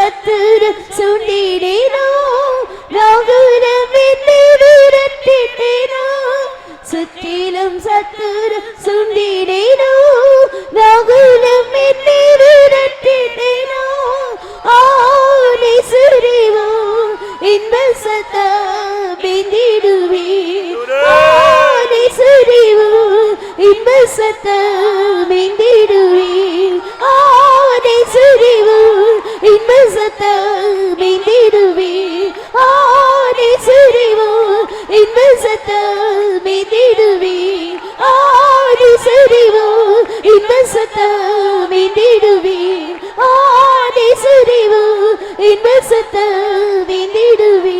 சத்துரு சுண்டிடேனோ ராகுலம் என்னை விரட்டிடேனோ சுற்றிலும் சத்துரு சுண்டிடேனோ ராகுலம் என்னை விரட்டிடேனோ ஆனே சுரிவோ இந்த சத்தா பிந்திடுவே ஆனே சுரிவோ இந்த சத்தா பிந்திடுவே ஆனே சுரிவோ இந்த சத்தா பிந்திடுவே ஆனே சுரிவோ இந்த சத்தா பிந்திடுவே ஆனே சுரிவோ இந்த சத்தா பிந்திடுவே ஆனே சுரிவோ இந்த சத்தா பிந்திடுவே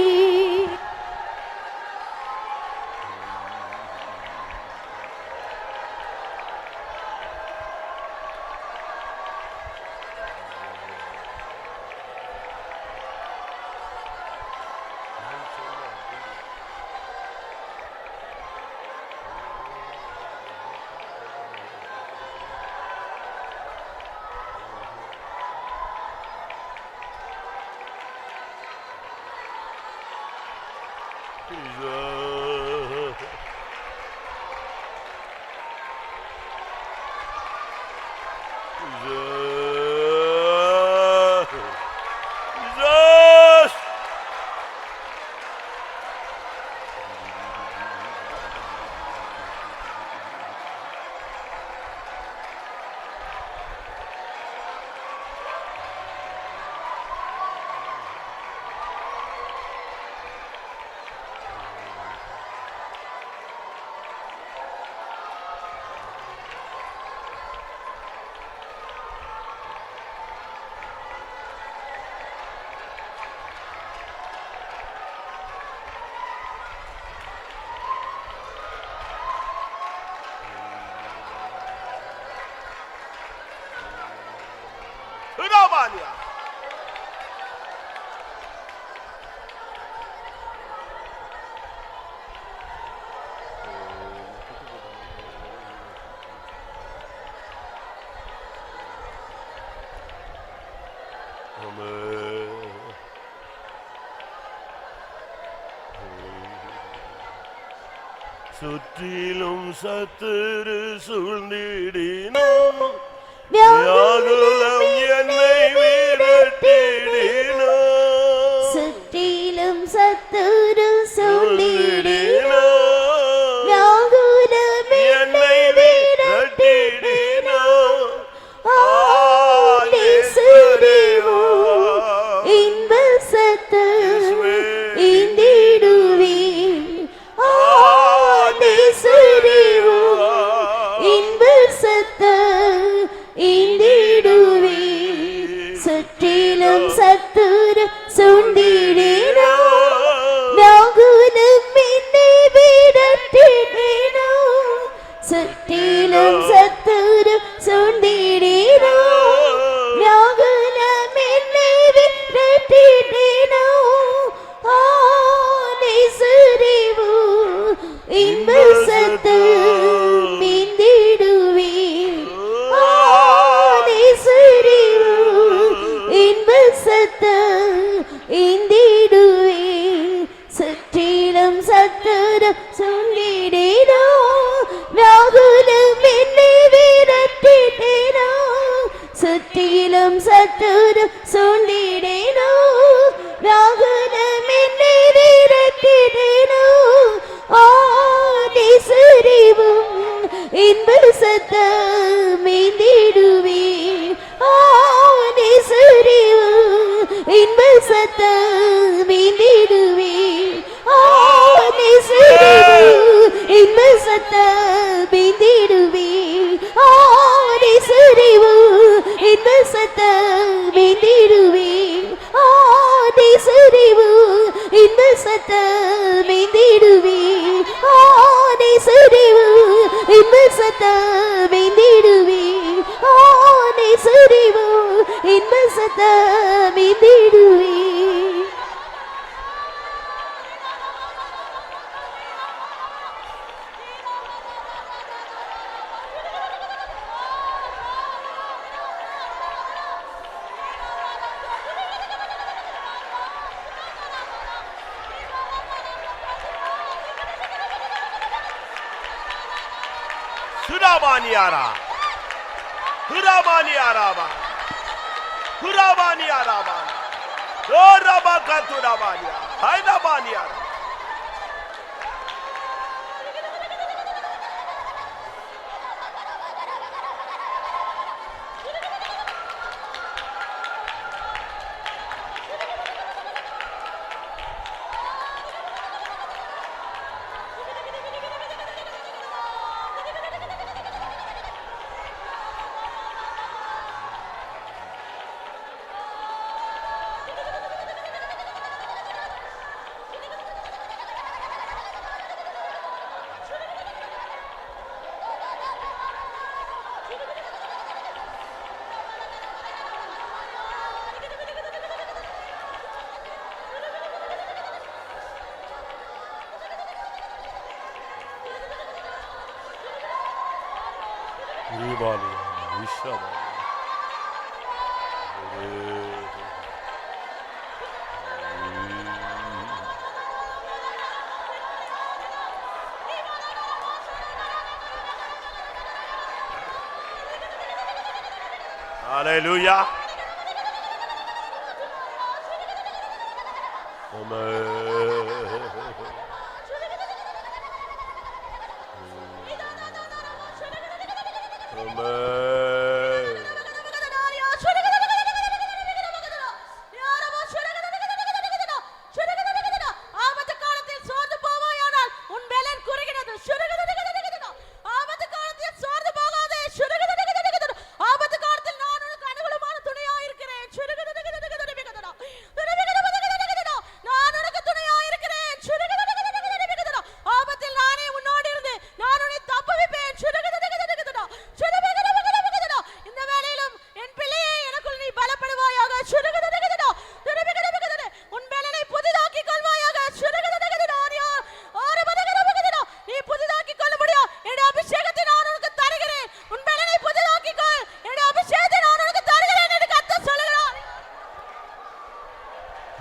Romania. சுற்றிலும் சத்துரு சூழ்ந்திடினோம் வியாகுலம் என்னை விரட்டிடினோ சுற்றிலும் சத்துரு சூழ்ந்திடினோ வியாகுலம் என்னை விரட்டிடினோ ஆனே சுரிவோ இன்ப சத்தா இந்திடுவே ஆனே சுரிவோ இன்ப சத்தா இந்திடுவே சுற்றிலும் சத்துரு சுண்டிடேனோ ராகுலம் என்னை விரட்டிடேனோ சுற்றிலும் சத்துரு சுண்டிடேனோ ராகுலம் என்னை விரட்டிடேனோ ஆனே சுரிவோ இன்ப சத்தா பிந்திடுவே ஆனே சுரிவோ இன்ப சத்தா இந்திடுவே சுற்றிலும் சத்துரு சுண்டிடேனோ ராகுலம் என்னை விரட்டிடேனோ சுற்றிலும் சத்துரு சுண்டிடேனோ ராகுலம் என்னை விரட்டிடேனோ ஆனே சுரிவோ இன்ப சத்தா பிந்திடுவே ஆனே சுரிவோ இன்ப சத்தா பிந்திடுவே ஆனே சுரிவோ இன்ப சத்தா பிந்திடுவே ஆனே சுரிவோ இன்ப சத்தா பிந்திடுவே ஆனே சுரிவோ இன்ப சத்தா பிந்திடுவே ஆனே சுரிவோ இன்ப சத்தா பிந்திடுவே ஆனே சுரிவோ இன்ப சத்தா பிந்திடுவே Surabaniara. Surabaniaraba. Surabaniaraba. Orabaka Surabania. Haidabaniara. Hallelujah.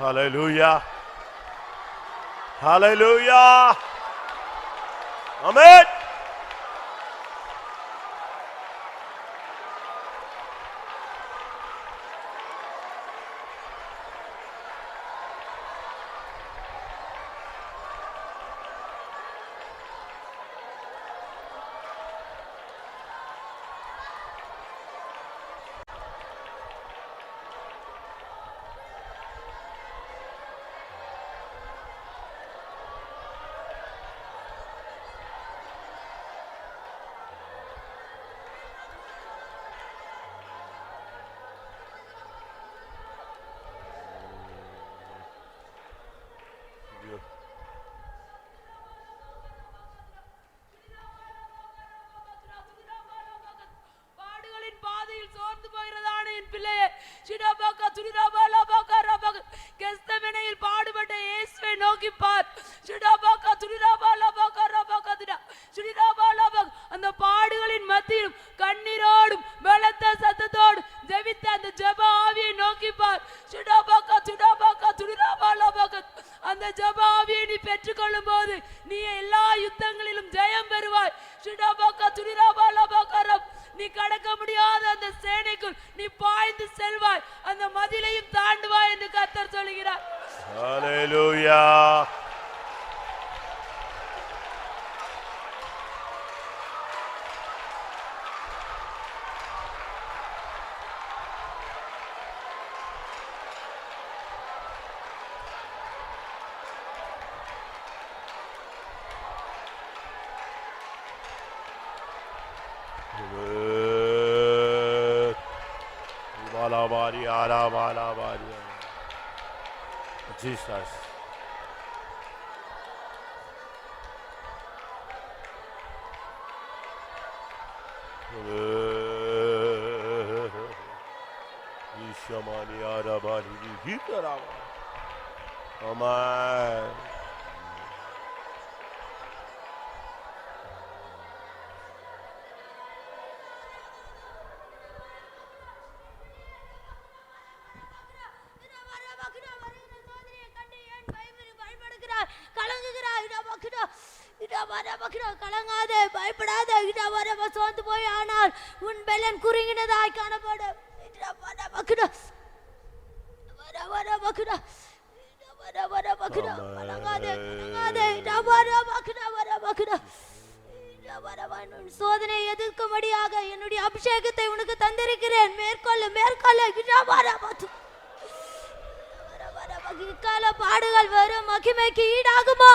Hallelujah. Hallelujah. Amen. Hallelujah. Jesus. Amen. கலங்காதே, பயப்படாதே, சோர்ந்து போய் ஆனால் உன் பெலன் குறுகினதாய் காணப்படும். சோதனை எதிர்க்கும்படியாக என்னுடைய அபிஷேகத்தை உனக்கு தந்திருக்கிறேன். மேற்கொள்ள இக்கால பாடுகள் வரும் மகிமைக்கு ஈடாகுமோ?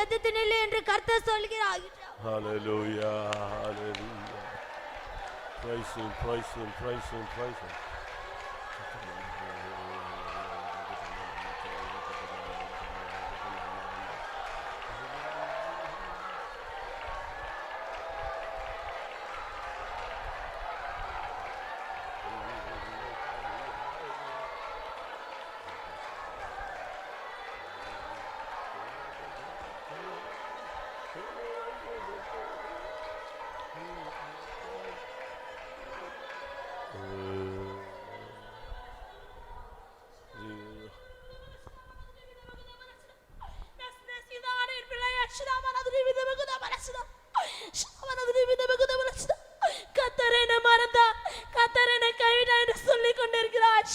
எதிர்த்து நில்லு என்று கர்த்தர் சொல்கிறார். Hallelujah, hallelujah. Praise him, praise him, praise him, praise him. கத்தரனை மறந்தா, கத்தரனை கைவிடா என்று சொல்லிக் கொண்டிருக்கிறார்.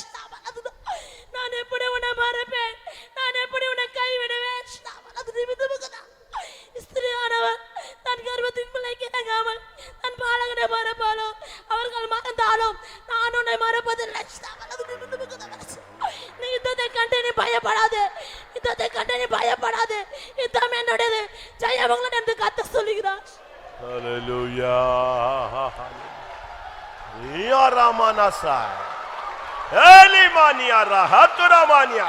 நான் எப்படி உன்னை மறப்பேன்? நான் எப்படி உன்னை கைவிடுவேன்? ஸ்திரியானவர் தன் கர்ப்பத்தின் பிள்ளைக்கு இறங்காமல் தன் பாலகனை மறப்பாலோ, அவர்கள் மறந்தாலும் நான் உன்னை மறப்பதில்லை. நீ யுத்தத்தை கண்டு நீ பயப்படாது, யுத்தத்தை கண்டு நீ பயப்படாது. யுத்தம் என்னுடையது, ஜெயம் உங்களுடைய என்று கத்த சொல்லுகிறார். Hallelujah. Ya Ramanasa. Elimania Rahaturamania.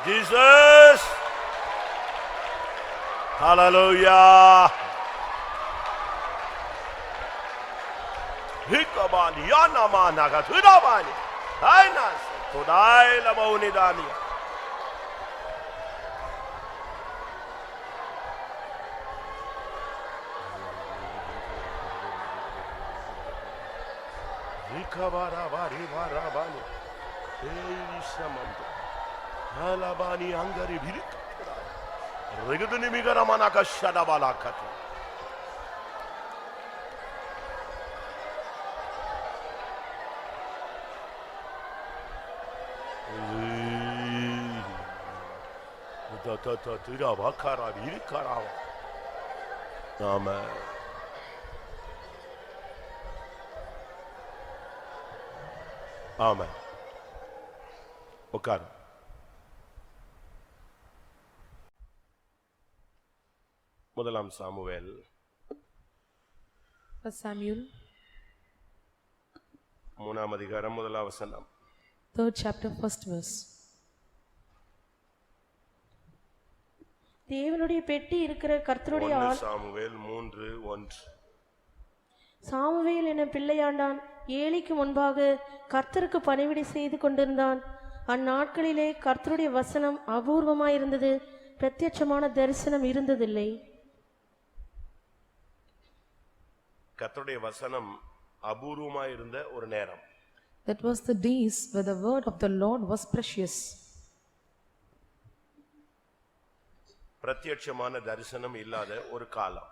Jesus. Hallelujah. Hikabani Yanamana Gaturabani. Ainas. Todai Labaunidania. Rikabarabari Barabani. Elishamanda. Halabani Angari Birik. Regaduni Migaramanaka Shadabalakata. Amen. Amen. உட்கார். முதலாம் சாமுவேல் 1 Samuel 3ஆம் அதிகாரம் 1ஆம் வசனம். 3rd chapter 1st verse. தேவனுடைய பெட்டி இருக்கிற கர்த்தருடைய 1 சாமுவேல் 3:1. சாமுவேல் என பிள்ளையாண்டான் ஏலிக்கு முன்பாக கர்த்தருக்கு பணிவிடை செய்து கொண்டிருந்தான். அந்நாட்களிலே கர்த்தருடைய வசனம் அபூர்வமாயிருந்தது, பிரத்யட்சமான தரிசனம் இருந்ததில்லை. கர்த்தருடைய வசனம் அபூர்வமாயிருந்த ஒரு நேரம். That was the days where the word of the Lord was precious. பிரத்யட்சமான தரிசனம் இல்லாத ஒரு காலம்.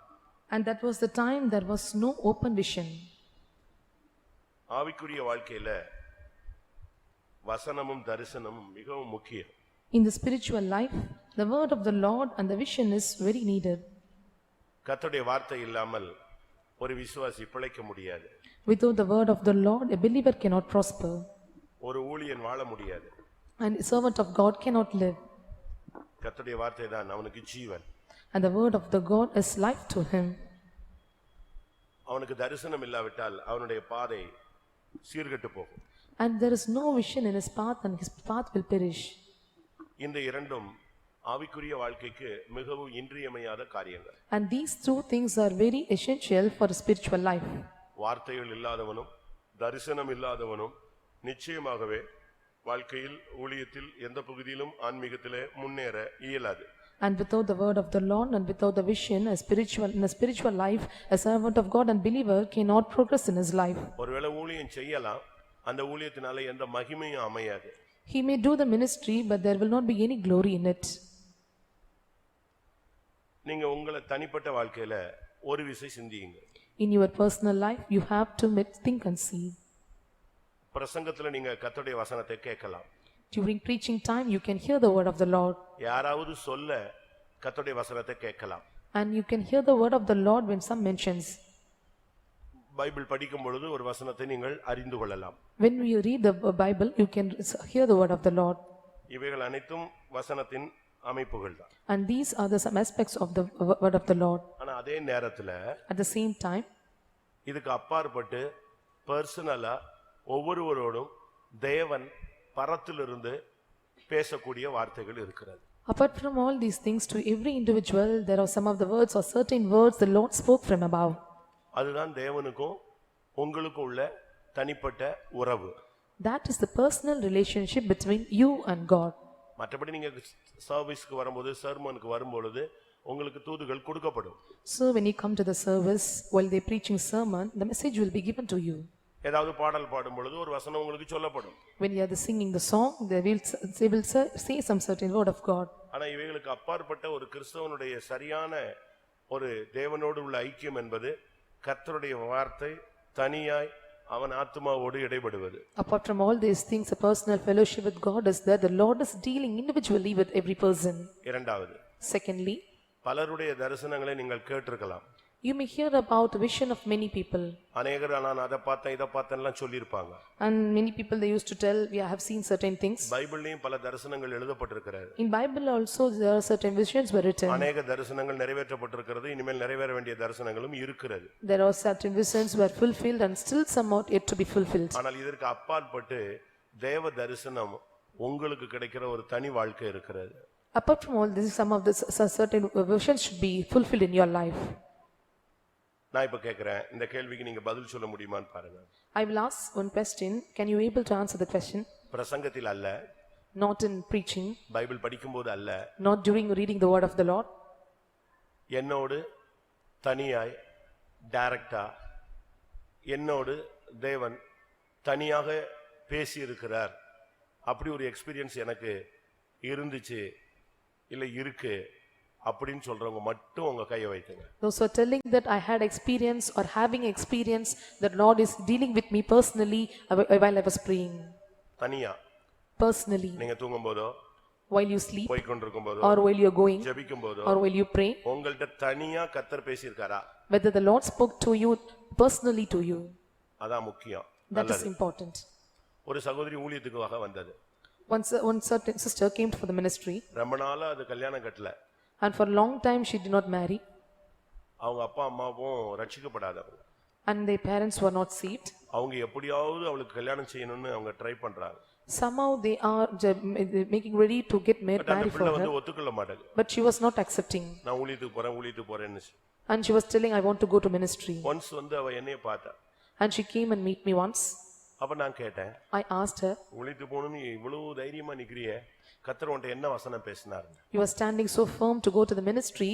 And that was the time there was no open vision. ஆவிக்குரிய வாழ்க்கையில வசனமும் தரிசனமும் மிகவும் முக்கியம். In the spiritual life, the word of the Lord and the vision is very needed. கர்த்தருடைய வார்த்தை இல்லாமல் ஒரு விசுவாசி பிழைக்க முடியாது. Without the word of the Lord, a believer cannot prosper. ஒரு ஊழியன் வாழ முடியாது. And a servant of God cannot live. கர்த்தருடைய வார்த்தை தான் அவனுக்கு ஜீவன். And the word of the God is life to him. அவனுக்கு தரிசனம் இல்லாவிட்டால் அவனுடைய பாதை சீர்கெட்டு போகும். And there is no vision in his path, and his path will perish. இந்த இரண்டும் ஆவிக்குரிய வாழ்க்கைக்கு மிகவும் இன்றியமையாத காரியங்கள். And these two things are very essential for a spiritual life. வார்த்தைகள் இல்லாதவனும் தரிசனம் இல்லாதவனும் நிச்சயமாகவே வாழ்க்கையில் ஊழியத்தில் எந்த பகுதியிலும் ஆன்மீகத்திலே முன்னேற இயலாது. And without the word of the Lord and without the vision, in a spiritual life, a servant of God and believer cannot progress in his life. ஒருவேளை ஊழியம் செய்யலாம், அந்த ஊழியத்தினால எந்த மகிமையும் அமையாது. He may do the ministry, but there will not be any glory in it. நீங்க உங்களை தனிப்பட்ட வாழ்க்கையில ஒரு விஷயம் சிந்தியுங்க. In your personal life, you have to think and see. பிரசங்கத்துல நீங்க கர்த்தருடைய வசனத்தை கேட்கலாம். During preaching time, you can hear the word of the Lord. யாராவது சொல்ல கர்த்தருடைய வசனத்தை கேட்கலாம். And you can hear the word of the Lord when some mentions. Bible படிக்கும் பொழுது ஒரு வசனத்தை நீங்கள் அறிந்து கொள்ளலாம். When you read the Bible, you can hear the word of the Lord. இவைகள் அனைத்தும் வசனத்தின் அமைப்புகள் தான். And these are the some aspects of the word of the Lord. ஆனா அதே நேரத்துல At the same time, இதுக்கு அப்பாற்பட்டு பர்சனலா ஒவ்வொருவரோடும் தேவன் பரத்திலிருந்து பேசக்கூடிய வார்த்தைகள் இருக்கிறது. apart from all these things, to every individual, there are some of the words or certain words the Lord spoke from above. அதுதான் தேவனுக்கும் உங்களுக்கும் உள்ள தனிப்பட்ட உறவு. That is the personal relationship between you and God. மற்றபடி நீங்க சர்வீஸ்க்கு வரும்போது சர்மனுக்கு வரும்பொழுது உங்களுக்கு தூதுகள் கொடுக்கப்படும். So when you come to the service, while they preaching sermon, the message will be given to you. ஏதாவது பாடல் பாடும் பொழுது ஒரு வசனம் உங்களுக்கு சொல்லப்படும். When you are singing the song, they will say some certain word of God. ஆனா இவைகளுக்கு அப்பாற்பட்ட ஒரு கிறிஸ்தவனுடைய சரியான ஒரு தேவனோடு உள்ள ஐக்கியம் என்பது கர்த்தருடைய வார்த்தை தனியாய் அவன் ஆத்துமாவோடு இடைபடுவது. Apart from all these things, a personal fellowship with God is there. The Lord is dealing individually with every person. இரண்டாவது, Secondly, பலருடைய தரிசனங்களை நீங்கள் கேட்டிருக்கலாம். you may hear about the vision of many people. அநேகர் நான் அதை பார்த்தேன் இதை பார்த்தேன்லாம் சொல்லியிருப்பாங்க. And many people they used to tell, we have seen certain things. பைபிள்லயும் பல தரிசனங்கள் எழுதப்பட்டிருக்கிறது. In Bible also there are certain visions were written. அநேக தரிசனங்கள் நிறைவேற்றப்பட்டிருக்கிறது. இனிமேல் நிறைவேற வேண்டிய தரிசனங்களும் இருக்கிறது. There are certain visions were fulfilled and still some are yet to be fulfilled. ஆனால் இதற்கு அப்பாற்பட்டு தேவ தரிசனம் உங்களுக்கு கிடைக்கிற ஒரு தனி வாழ்க்கை இருக்கிறது. Apart from all this, some of the certain visions should be fulfilled in your life. நான் இப்ப கேக்குறேன், இந்த கேள்விக்கு நீங்க பதில் சொல்ல முடியுமான்னு பாருங்க. I will ask one question. Can you able to answer the question? பிரசங்கத்தில் அல்ல, Not in preaching, பைபிள் படிக்கும்போது அல்ல, not during reading the word of the Lord. என்னோடு தனியாய் டைரக்டா என்னோடு தேவன் தனியாக பேசி இருக்கிறார். அப்படி ஒரு எக்ஸ்பீரியன்ஸ் எனக்கு இருந்துச்சு இல்ல இருக்கு அப்படின்னு சொல்றவங்க மட்டும் உங்க கையை வைத்துங்க. Those who are telling that I had experience or having experience that Lord is dealing with me personally while I was praying. தனியா Personally, நீங்க தூங்கும்போதோ while you sleep போய் கொண்டிருக்கும்போதோ or while you are going ஜெபிக்கும்போதோ or while you pray, உங்கள்ட்ட தனியா கர்த்தர் பேசியிருக்காரா? whether the Lord spoke to you personally to you. அதான் முக்கியம். That is important. ஒரு சகோதரி ஊழியத்துக்காக வந்தது. One certain sister came for the ministry ரொம்ப நாளா அது கல்யாணம் கட்டல. and for a long time she did not marry அவங்க அப்பா அம்மாவும் ரட்சிக்கப்படாதவங்க. and their parents were not saved. அவங்க எப்படியாவது அவளுக்கு கல்யாணம் செய்யணும்னு அவங்க ட்ரை பண்றாங்க. Somehow they are making ready to get married அந்த for பிள்ளை her, வந்து ஒத்துக்கொள்ள மாட்டாங்க. but she was not accepting நான் ஊழியத்துக்கு போறேன்னு. and she was telling, I want to go to ministry. Once வந்து அவ என்னைய பார்த்தா. And she came and meet me once. அப்ப நான் கேட்டேன், I asked her, ஊழியத்துக்கு போகணும்னு இவ்வளவு தைரியமா நிக்கிறியே, கர்த்தர் உன்கிட்ட என்ன வசனம் பேசினார்? you are standing so firm to go to the ministry.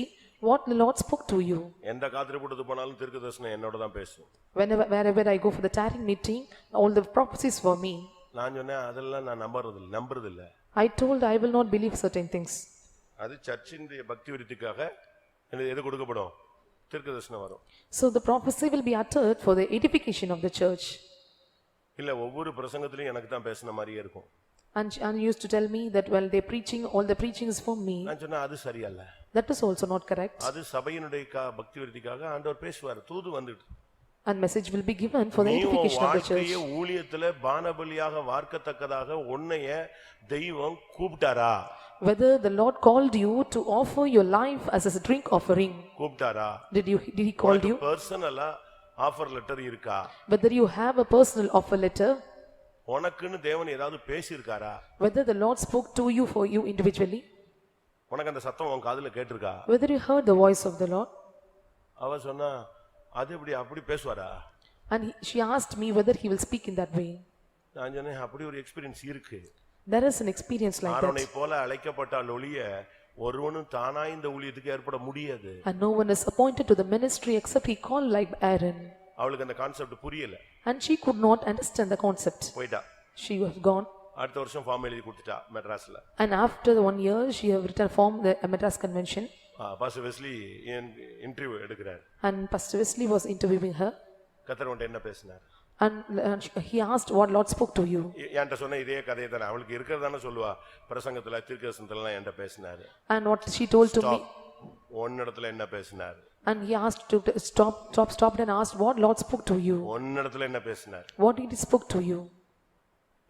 What the Lord spoke to you? எந்த காத்திரப்பட்டு போனாலும் தீர்க்கதரிசனம் என்னோட தான் பேசும். Wherever I go for the tarrying meeting, all the prophecies for me. நான் சொன்னேன், அதெல்லாம் நான் நம்புறது இல்ல. I told I will not believe certain things. அது சர்ச்சின் பக்தி விருத்திக்காக எது கொடுக்கப்படும்? தீர்க்கதரிசனம் வரும். So the prophecy will be uttered for the edification of the church. இல்ல ஒவ்வொரு பிரசங்கத்திலயும் எனக்கு தான் பேசின மாதிரியே இருக்கும். And used to tell me that while they preaching, all the preaching is for me. நான் சொன்னேன், அது சரியல்ல. That is also not correct. அது சபையினுடைய பக்தி விருத்திக்காக ஆண்டவர் பேசுவார், தூது வந்துட்டு. And message will be given for the edification of the church. நீ ஊழியத்துல பானபலியாக வார்க்கத்தக்கதாக உன்னைய தெய்வம் கூப்பிட்டாரா? Whether the Lord called you to offer your life as a drink offering. கூப்பிட்டாரா? Did he call you? பர்சனலா ஆஃபர் லெட்டர் இருக்கா? Whether you have a personal offer letter. உனக்குன்னு தேவன் ஏதாவது பேசியிருக்காரா? Whether the Lord spoke to you for you individually. உனக்கு அந்த சத்தம் உன் காதுல கேட்டிருக்கா? Whether you heard the voice of the Lord. அவ சொன்னா, அது அப்படி பேசுவாரா? And she asked me whether he will speak in that way. நான் சொன்னேன், அப்படி ஒரு எக்ஸ்பீரியன்ஸ் இருக்கு. There is an experience like that. ஆரோனை போல அழைக்கப்பட்டால் ஒழிய ஒருவனும் தானா இந்த ஊழியத்துக்கு ஏற்பட முடியாது. And no one is appointed to the ministry except he called like Aaron. அவளுக்கு அந்த கான்செப்ட் புரியல. And she could not understand the concept. போய்டா. She was gone. அடுத்த வருஷம் ஃபார்ம் எழுதி கொடுத்துட்டா மெட்ராஸ்ல. And after the 1 year, she have written form the Madras Convention. Pastor Wesley interview எடுக்கிறார். And Pastor Wesley was interviewing her. கர்த்தர் உன்கிட்ட என்ன பேசினார்? And he asked, what Lord spoke to you? என்கிட்ட சொன்ன இதே கதையை தானே அவளுக்கு இருக்கிறதானே சொல்லுவா. பிரசங்கத்துல தீர்க்கதரிசனத்துல என்கிட்ட பேசினார். And what she told to me. உன்னிடத்துல என்ன பேசினார்? And he asked to stopped and asked, what Lord spoke to you? உன்னிடத்துல என்ன பேசினார்? What did he spoke to you?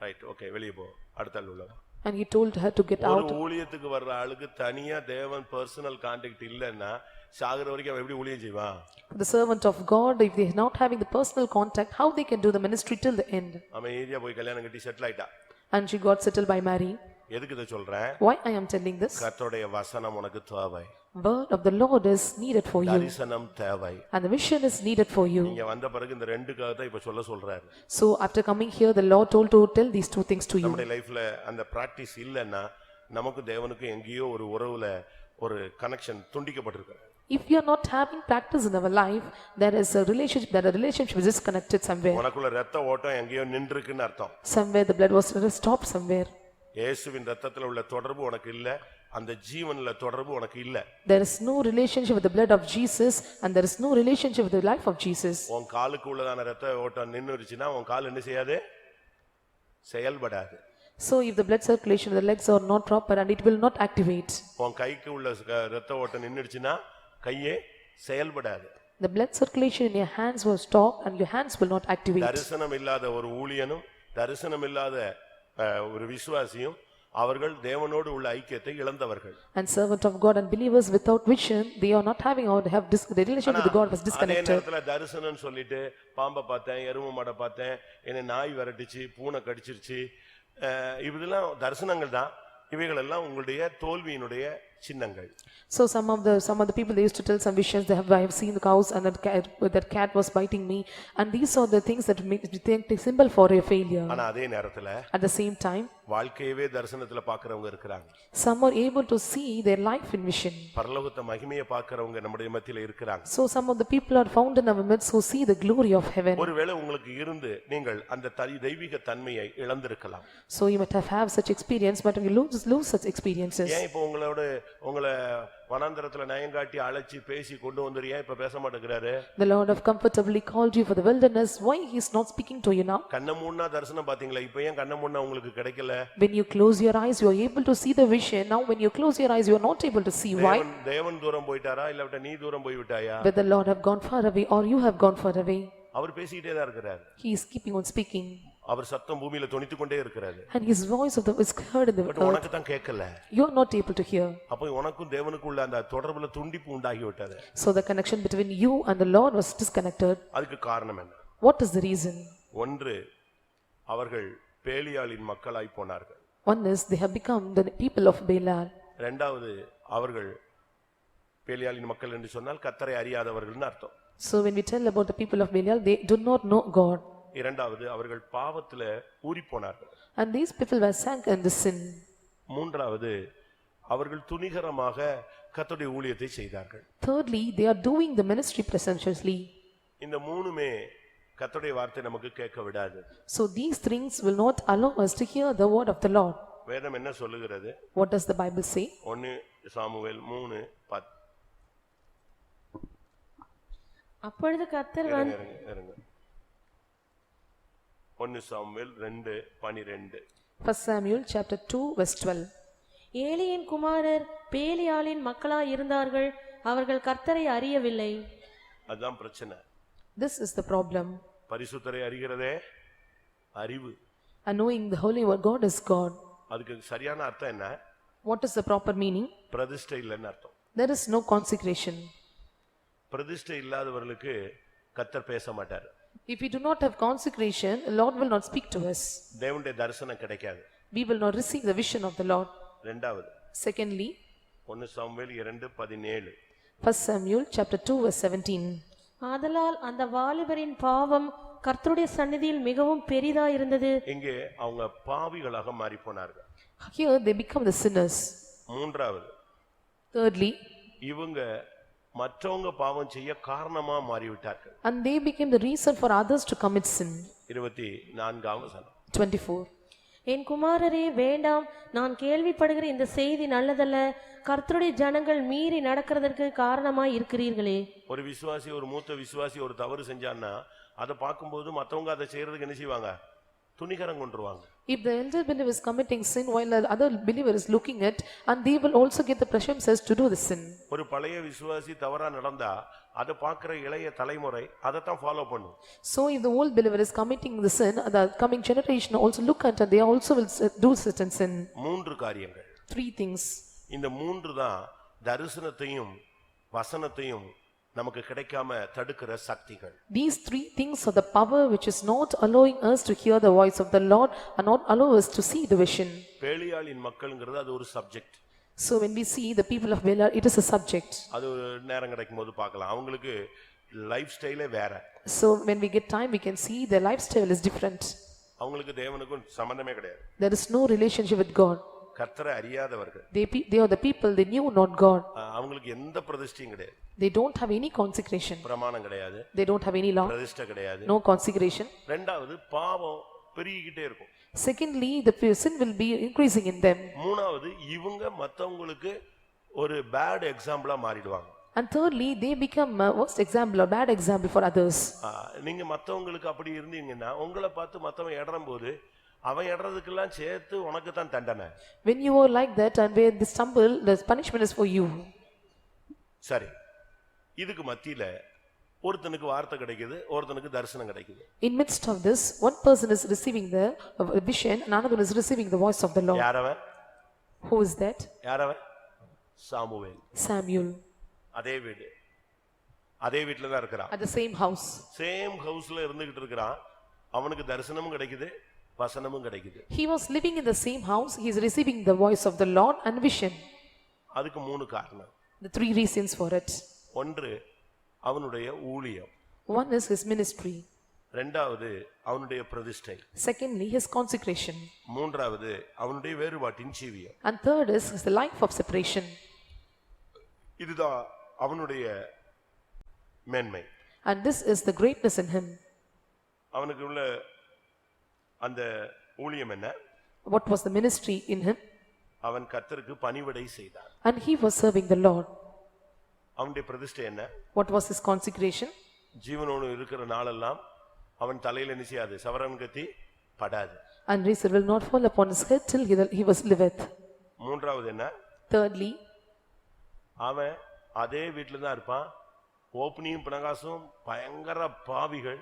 Right, okay, வெளிய போ, அடுத்த ஆள் உள்ள வா. And he told her to get out. ஒரு ஊழியத்துக்கு வர்ற ஆளுக்கு தனியா தேவன் பர்சனல் கான்டாக்ட் இல்லன்னா சாகர வரைக்கும் அவன் எப்படி ஊழியம் செய்வான்? The servant of God, if they are not having the personal contact, how they can do the ministry till the end? அவன் ஏரியா போய் கல்யாணம் கட்டி செட்டில் ஆயிட்டா. And she got settled by marrying. எதுக்கு இத சொல்றேன்? Why I am telling this? கர்த்தருடைய வசனம் உனக்கு தேவை. Word of the Lord is needed for you. தரிசனம் தேவை. And the vision is needed for you. நீங்க வந்த பிறகு இந்த ரெண்டுக்காக தான் இப்ப சொல்றாரு. So after coming here, the Lord told to tell these two things to you. நம்முடைய லைஃப்ல அந்த பிராக்டீஸ் இல்லன்னா நமக்கு தேவனுக்கு எங்கேயோ ஒரு உறவுல ஒரு connection துண்டிக்கப்பட்டிருக்கு. If you are not having practice in our life, there is a relationship is disconnected somewhere. உனக்குள்ள இரத்த ஓட்டம் எங்கேயோ நின்றுக்குன்னு அர்த்தம். Somewhere the blood was stopped somewhere. இயேசுவின் இரத்தத்துல உள்ள தொடர்பு உனக்கு இல்ல, அந்த ஜீவன்ல தொடர்பு உனக்கு இல்ல. There is no relationship with the blood of Jesus and there is no relationship with the life of Jesus. உன் காலுக்கு உள்ளதான இரத்த ஓட்டம் நின்னுருச்சுனா உன் கால் என்ன செய்யாது? செயல்படாது. So if the blood circulation of the legs are not proper and it will not activate. உன் கைக்கு உள்ள இரத்த ஓட்டம் நின்னுருச்சுனா கையே செயல்படாது. The blood circulation in your hands will stop and your hands will not activate. தரிசனம் இல்லாத ஒரு ஊழியனும் தரிசனம் இல்லாத ஒரு விசுவாசியும் அவர்கள் தேவனோடு உள்ள ஐக்கியத்தை இழந்தவர்கள். And servant of God and believers without vision, they are not having or have the relationship with God was disconnected. அதே நேரத்துல தரிசனம் சொல்லிட்டு பாம்பை பார்த்தேன், எருமை மாடை பார்த்தேன், என்னை நாய் விரட்டிச்சு, பூனை கடிச்சிருச்சு, இதெல்லாம் தரிசனங்கள் தான். இவைகள் எல்லாம் உங்களுடைய தோல்வியினுடைய சின்னங்கள். So some of the people they used to tell some visions, I have seen the cows and that cat was biting me, and these are the things that make the symbol for a failure. ஆனா அதே நேரத்துல at the same time வாழ்க்கையவே தரிசனத்துல பார்க்கறவங்க இருக்காங்க. Some are able to see their life in vision. பரலோகத்தை மகிமையை பார்க்கறவங்க நம்முடைய மத்தியில இருக்காங்க. So some of the people are found in our midst who see the glory of heaven. ஒருவேளை உங்களுக்கு இருந்து நீங்கள் அந்த தெய்வீக தன்மையை இழந்திருக்கலாம். So you might have such experience, but you lose such experiences. ஏன் இப்போ உங்களை வனாந்தரத்துல நயங்காட்டி அழைச்சி பேசி கொண்டு வந்தறியா இப்ப பேச மாட்டேங்கிறாரு? The Lord have comfortably called you for the wilderness. Why he is not speaking to you now? கண்ண மூடினா தரிசனம் பாத்தீங்களா? இப்போ ஏன் கண்ண மூடினா உங்களுக்கு கிடைக்கல? When you close your eyes, you are able to see the vision. Now when you close your eyes, you are not able to see. Why? தேவன் தூரம் போயிட்டாரா இல்ல நீ தூரம் போய் விட்டாயா? Whether the Lord have gone far away or you have gone far away. அவர் பேசிட்டே தான் இருக்கிறார். He is keeping on speaking. அவர் சத்தம் பூமியில தொனித்து கொண்டே இருக்கிறார். And his voice is heard in the earth. உனக்கு தான் கேட்கல. You are not able to hear. அப்ப உனக்கும் தேவனுக்கும் உள்ள அந்த தொடர்புல துண்டிப்பு உண்டாகி விட்டது. So the connection between you and the Lord was disconnected. அதுக்கு காரணம் என்ன? What is the reason? ஒன்று, அவர்கள் பேலியாளின் மக்களாய் போனார்கள். One is they have become the people of Belial. இரண்டாவது, அவர்கள் பேலியாளின் மக்கள் என்று சொன்னால் கர்த்தரை அறியாதவர்கள்னு அர்த்தம். So when we tell about the people of Belial, they do not know God. இரண்டாவது, அவர்கள் பாவத்துல ஊறிப்போனார்கள். And these people were sank in the sin. மூன்றாவது, அவர்கள் துணிகரமாக கர்த்தருடைய ஊழியத்தை செய்தார்கள். Thirdly, they are doing the ministry presumptuously. இந்த மூணுமே கர்த்தருடைய வார்த்தை நமக்கு கேட்க விடாது. So these things will not allow us to hear the word of the Lord. வேதம் என்ன சொல்லுகிறது? What does the Bible say? 1 Samuel 3:10. அப்பொழுது கர்த்தர் 1 சாமுவேல் 2:12. 1 Samuel chapter 2 verse 12. ஏலியின் குமாரர் பேலியாளின் மக்களாய் இருந்தார்கள், அவர்கள் கர்த்தரை அறியவில்லை. அதான் பிரச்சனை. This is the problem. பரிசுத்தரை அறிகிறதே அறிவு. And knowing the holy word God is God. அதுக்கு சரியான அர்த்தம் என்ன? What is the proper meaning? பிரதிஷ்டை இல்லைன்னு அர்த்தம். There is no consecration. பிரதிஷ்டை இல்லாதவர்களுக்கு கர்த்தர் பேச மாட்டார். If we do not have consecration, the Lord will not speak to us. தேவனுடைய தரிசனம் கிடைக்காது. We will not receive the vision of the Lord. இரண்டாவது, Secondly, 1 Samuel 2:17. 1 Samuel chapter 2 verse 17. ஆதலால் அந்த வாலிபரின் பாவம் கர்த்தருடைய சந்நிதியில் மிகவும் பெரிதா இருந்தது. இங்கே அவங்க பாவிகளாக மாறி போனார்கள். Here they become the sinners. மூன்றாவது, Thirdly, இவங்க மற்றவங்க பாவம் செய்ய காரணமா மாறிவிட்டார்கள். and they became the reason for others to commit sin. 24 வசனம். 24. என் குமாரரே வேண்டாம், நான் கேள்விப்படுகிற இந்த செய்தி நல்லதல்ல. கர்த்தருடைய ஜனங்கள் மீறி நடக்கிறதற்கு காரணமாய் இருக்கிறீர்களே. ஒரு விசுவாசி, ஒரு மூத்த விசுவாசி ஒரு தவறு செஞ்சான்னா அதை பார்க்கும்போது மத்தவங்க அதை செய்யறதுக்கு என்ன செய்வாங்க? துணிகரம் கொண்டுருவாங்க. If the elder believer is committing sin while the other believer is looking at, and they will also get the presumptions to do the sin. ஒரு பழைய விசுவாசி தவறா நடந்தா அதை பார்க்கிற இளைய தலைமுறை அதை தான் ஃபாலோ பண்ணும். So if the old believer is committing the sin, the coming generation also look at and they also will do certain sin. மூன்று காரியங்கள். 3 things. இந்த மூன்று தான் தரிசனத்தையும் வசனத்தையும் நமக்கு கிடைக்காம தடுக்கிற சக்திகள். These 3 things are the power which is not allowing us to hear the voice of the Lord and not allow us to see the vision. பேலியாளின் மக்கள்ங்கிறது அது ஒரு subject. So when we see the people of Bela, it is a subject. அது நேரம் கிடைக்கும்போது பார்க்கலாம். அவங்களுக்கு life ஸ்டைலே வேற. So when we get time we can see their lifestyle is different. அவங்களுக்கு தேவனுக்கும் சம்பந்தமே கிடையாது. There is no relationship with God. கர்த்தரை அறியாதவர்கள். They are the people they knew not God. அவங்களுக்கு எந்த பிரதிஷ்டையும் கிடையாது. They don't have any consecration. பிரமாணம் கிடையாது. They don't have any law. பிரதிஷ்டை கிடையாது. No consecration. இரண்டாவது பாவம் பெருகிக்கிட்டே இருக்கும். Secondly, the sin will be increasing in them. மூணாவது இவங்க மத்தவங்களுக்கு ஒரு பேட் எக்ஸாம்பிளா மாறிடுவாங்க. And thirdly, they become a worst example or bad example for others. நீங்க மத்தவங்களுக்கு அப்படி இருந்தீங்கன்னா உங்களை பார்த்து மத்தவன் எடறம்போது அவன் எடறதுக்கெல்லாம் சேர்த்து உனக்கு தான் தண்டனை. When you are like that and when they stumble, the punishment is for you. சரி, இதுக்கு மத்தியில ஒருத்தனுக்கு வார்த்தை கிடைக்குது, ஒருத்தனுக்கு தரிசனம் கிடைக்குது. In midst of this, one person is receiving the vision and another is receiving the voice of the Lord. யாரவன்? Who is that? யாரவன்? சாமுவேல். Samuel. அதே வீடு, அதே வீட்டுல தான் இருக்கிறான். At the same house. Same ஹவுஸ்ல இருந்துகிட்டு இருக்கிறான். அவனுக்கு தரிசனமும் கிடைக்குது, வசனமும் கிடைக்குது. He was living in the same house. He is receiving the voice of the Lord and vision. அதுக்கு மூணு காரணம். The 3 reasons for it. ஒன்று அவனுடைய ஊழியம். One is his ministry. இரண்டாவது அவனுடைய பிரதிஷ்டை. Secondly, his consecration. மூன்றாவது அவனுடைய வேறுபாட்டின் ஜீவியம். And third is the life of separation. இதுதான் அவனுடைய மேன்மை. And this is the greatness in him. அவனுக்கு உள்ள அந்த ஊழியம் என்ன? What was the ministry in him? அவன் கர்த்தருக்கு பணிவிடை செய்தான். And he was serving the Lord. அவனுடைய பிரதிஷ்டை என்ன? What was his consecration? ஜீவனோடு இருக்கிற நாளெல்லாம் அவன் தலையில என்ன செய்யாது? சவரன் கத்தி படாது. And razor will not fall upon his head till he was liveth. மூன்றாவது என்ன? Thirdly, அவன் அதே வீட்டில தான் இருப்பான். ஓப்பனியும் பிணகாசும் பயங்கர பாவிகள்.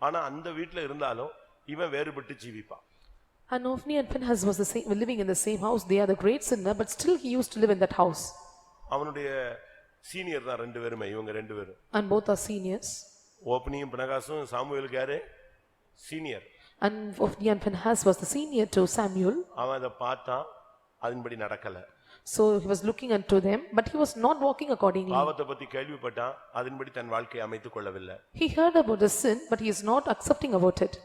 ஆனா அந்த வீட்டில இருந்தாலும் இவன் வேறுபட்டு ஜீவிப்பான். and Ophni and Phinehas was the same, were living in the same house. They are the great sinner, but still he used to live in that house. அவனுடைய சீனியர் தான் ரெண்டு பேருமே, இவங்க ரெண்டு பேரும். And both are seniors. ஓப்பனியும் பிணகாசும் சாமுவேலுக்கு யாரு? Senior. And Ophni and Phinehas was the senior to Samuel. அவன் அதை பார்த்தான், அதன்படி நடக்கல. So he was looking unto them, but he was not walking accordingly. பாவத்தை பத்தி கேள்விப்பட்டான், அதன்படி தன் வாழ்க்கையை அமைத்துக் கொள்ளவில்லை. He heard about the sin, but he is not accepting about it.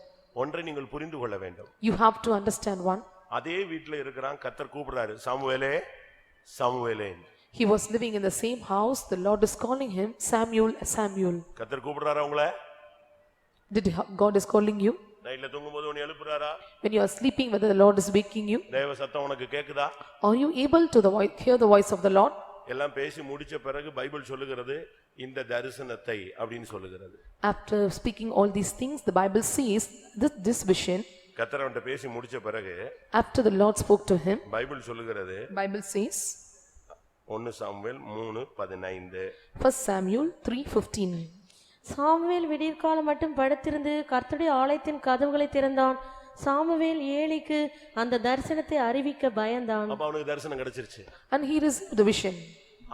ஒன்றை நீங்கள் புரிந்து கொள்ள வேண்டும். You have to understand one. அதே வீட்டில் இருக்கிறான், கர்த்தர் கூப்பிடுறாரு, சாமுவேலே சாமுவேலே. He was living in the same house. The Lord is calling him Samuel, Samuel. கர்த்தர் கூப்பிடுறாரா உங்களை? God is calling you? நைட்ல தூங்கும்போது உன்னை எழுப்புறாரா? When you are sleeping, whether the Lord is waking you? தேவ சத்தம் உனக்கு கேக்குதா? Are you able to hear the voice of the Lord? எல்லாம் பேசி முடிச்ச பிறகு பைபிள் சொல்லுகிறது இந்த தரிசனத்தை அப்படினு சொல்லுகிறது. After speaking all these things, the Bible says this vision. கர்த்தர் அவன்கிட்ட பேசி முடிச்ச பிறகு After the Lord spoke to him, Bible சொல்லுகிறது, Bible says 1 Samuel 3:15. 1 Samuel 3:15. Samuel விடியற்காலம் மட்டும் படுத்திருந்து கர்த்தருடைய ஆலயத்தின் கதவுகளை திறந்தான். சாமுவேல் ஏலிக்கு அந்த தரிசனத்தை அறிவிக்க பயந்தான். அப்ப அவனுக்கு தரிசனம் கிடைச்சிருச்சு. And he received the vision.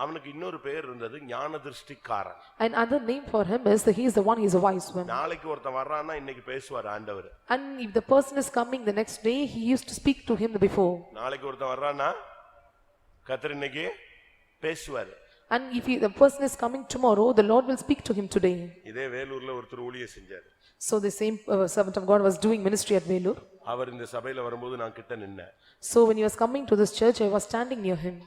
அவனுக்கு இன்னொரு பெயர் இருந்தது, ஞான திருஷ்டிக்காரன். Another name for him is he is the one, he is a wise one. நாளைக்கு ஒருத்தன் வர்றான்னா இன்னைக்கு பேசுவார் ஆண்டவர். And if the person is coming the next day, he used to speak to him before. நாளைக்கு ஒருத்தன் வர்றான்னா கர்த்தர் இன்னைக்கு பேசுவார். And if the person is coming tomorrow, the Lord will speak to him today. இதே வேலூர்ல ஒருத்தர் ஊழியம் செஞ்சார். So the same servant of God was doing ministry at Velur. அவர் இந்த சபையில வரும்போது நான் கிட்ட நின்னேன். So when he was coming to this church, I was standing near him.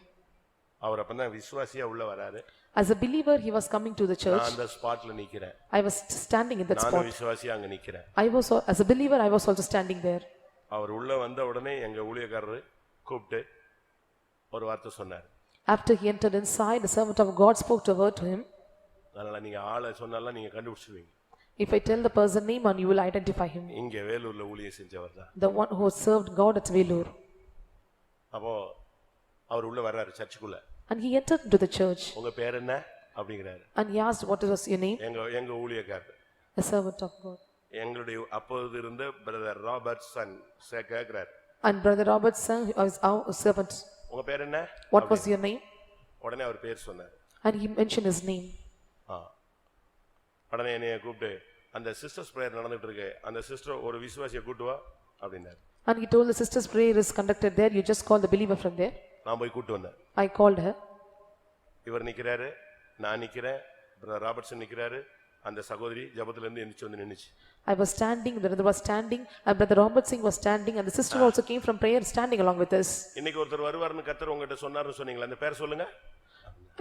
அவர் அப்பதான் விசுவாசியா உள்ள வராரு. As a believer, he was coming to the church. நான் அந்த ஸ்பாட்ல நிக்கிறேன். I was standing in that நான் spot. விசுவாசியா அங்க நிக்கிறேன். As a believer, I was also standing there. அவர் உள்ள வந்த உடனே எங்க ஊழியக்காரரு கூப்பிட்டு ஒரு வார்த்தை சொன்னார். After he entered inside, the servant of God spoke a word to him. அதனால நீங்க ஆளை சொன்னாலும் நீங்க கண்டுபிடிச்சிடுவீங்க. If I tell the person name and you will identify him. இங்க வேலூர்ல ஊழியம் செஞ்சவர் தான். The one who served God at Velur. அப்போ அவர் உள்ள வர்றாரு சர்ச்சுக்குள்ள. And he entered into the church. உங்க பேர் என்ன அப்படிங்கறாரு. And he asked, what was your name? எங்க ஊழியக்காரர். A servant of God. எங்களுடைய அப்போது இருந்த பிரதர் ராபர்ட்சன் கேக்குறாரு. And brother Robertson was our servant. உங்க பேர் என்ன? What was your name? உடனே அவர் பேர் சொன்னார். And he mentioned his name. உடனே என்னைய கூப்பிட்டு அந்த சிஸ்டர்ஸ் பிரேயர் நடந்துட்டு இருக்கு, அந்த சிஸ்டர் ஒரு விசுவாசியை கூட்டு வா அப்படின்னாரு. And he told the sisters prayer is conducted there, you just call the believer from there. நான் போய் கூட்டு வந்தேன். I called her. இவர் நிக்கிறாரு, நான் நிக்கிறேன், பிரதர் ராபர்ட்சன் நிக்கிறாரு, அந்த சகோதரி ஜெபத்துல இருந்து எந்திரிச்சு வந்து நின்னுச்சு. I was standing, the brother was standing, and brother Robertson was standing, and the sister also came from prayer standing along with us. இன்னைக்கு ஒருத்தர் வருவார்னு கர்த்தர் உங்ககிட்ட சொன்னாருன்னு சொன்னீங்களா, அந்த பேர் சொல்லுங்க.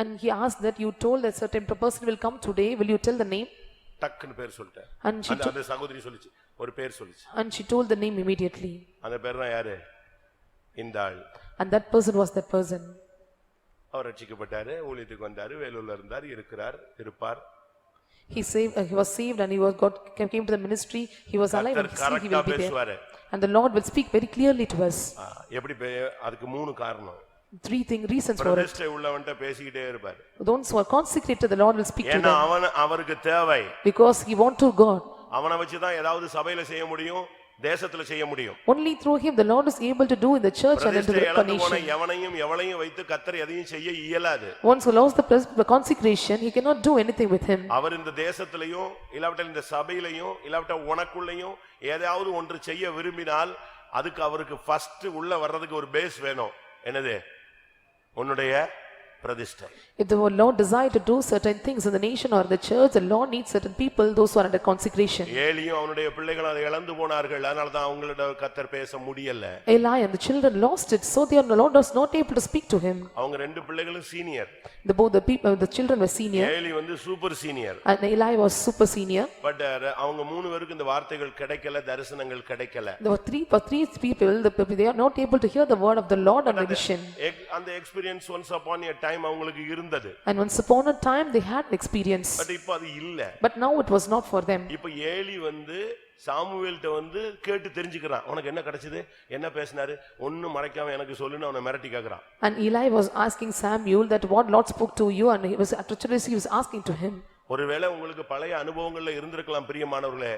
And he asked that you told that certain person will come today, will you tell the name? டக்குன்னு பேர் சொல்லிட்டேன். அந்த சகோதரி சொல்லுச்சு, ஒரு பேர் சொல்லுச்சு. And she told the name immediately. அந்த பேர் தான் யாரு? இந்த ஆள். And that person was that person. அவர் ரட்சிக்கப்பட்டாரு, ஊழியத்துக்கு வந்தாரு, வேலூர்ல இருந்தார், இருக்கிறார், இருப்பார். He was saved and came to the ministry. He was alive and he will be there. And the Lord will speak very clearly to us. எப்படி அதுக்கு மூணு காரணம். Three reasons for it. பிரதிஷ்டை உள்ளவன்ட்ட பேசிக்கிட்டே இருப்பார். Those who are consecrated, the Lord will speak to them. ஏன்னா அவருக்கு தேவை. Because he want to God. அவனை வச்சு தான் ஏதாவது சபையில செய்ய முடியும், தேசத்துல செய்ய முடியும். Only through him the Lord is able to do in the church and in the nation. எவனையும் எவளையும் வைத்து கர்த்தர் எதையும் செய்ய இயலாது. Once who lost the consecration, he cannot do anything with him. அவர் இந்த தேசத்திலேயும் இல்லாவிட்ட இந்த சபையிலேயும் இல்லாவிட்ட உனக்குள்ளேயும் ஏதாவது ஒன்று செய்ய விரும்பினால் அதுக்கு அவருக்கு ஃபர்ஸ்ட் உள்ள வர்றதுக்கு ஒரு பேஸ் வேணும். என்னது? உன்னுடைய பிரதிஷ்டை. If the Lord desire to do certain things in the nation or the church, the Lord needs certain people, those who are under consecration. ஏலியும் அவனுடைய பிள்ளைகள் அதை இழந்து போனார்கள், அதனால தான் அவங்களோட கர்த்தர் பேச முடியல. Eli and the children lost it, so the Lord was not able to speak to him. அவங்க ரெண்டு பிள்ளைகளும் senior. Both the children were senior. Eli வந்து super senior. And Eli was super senior. But அவங்க மூணு பேருக்கு இந்த வார்த்தைகள் கிடைக்கல, தரிசனங்கள் கிடைக்கல. There were three people, they are not able to hear the word of the Lord and the vision. அந்த experience once upon a time அவங்களுக்கு இருந்தது. And once upon a time they had experience. But இப்போ அது இல்ல. But now it was not for them. இப்போ Eli வந்து சாமுவேல்ட்ட வந்து கேட்டு தெரிஞ்சுக்கிறான், உனக்கு என்ன கிடைச்சது, என்ன பேசினாரு, ஒண்ணும் மறைக்காம எனக்கு சொல்லுன்னு அவனை மிரட்டி கேக்குறான். And Eli was asking Samuel that what Lord spoke to you, and he was asking to him. ஒருவேளை உங்களுக்கு பழைய அனுபவங்கள்ல இருந்திருக்கலாம் பிரியமானவர்களே,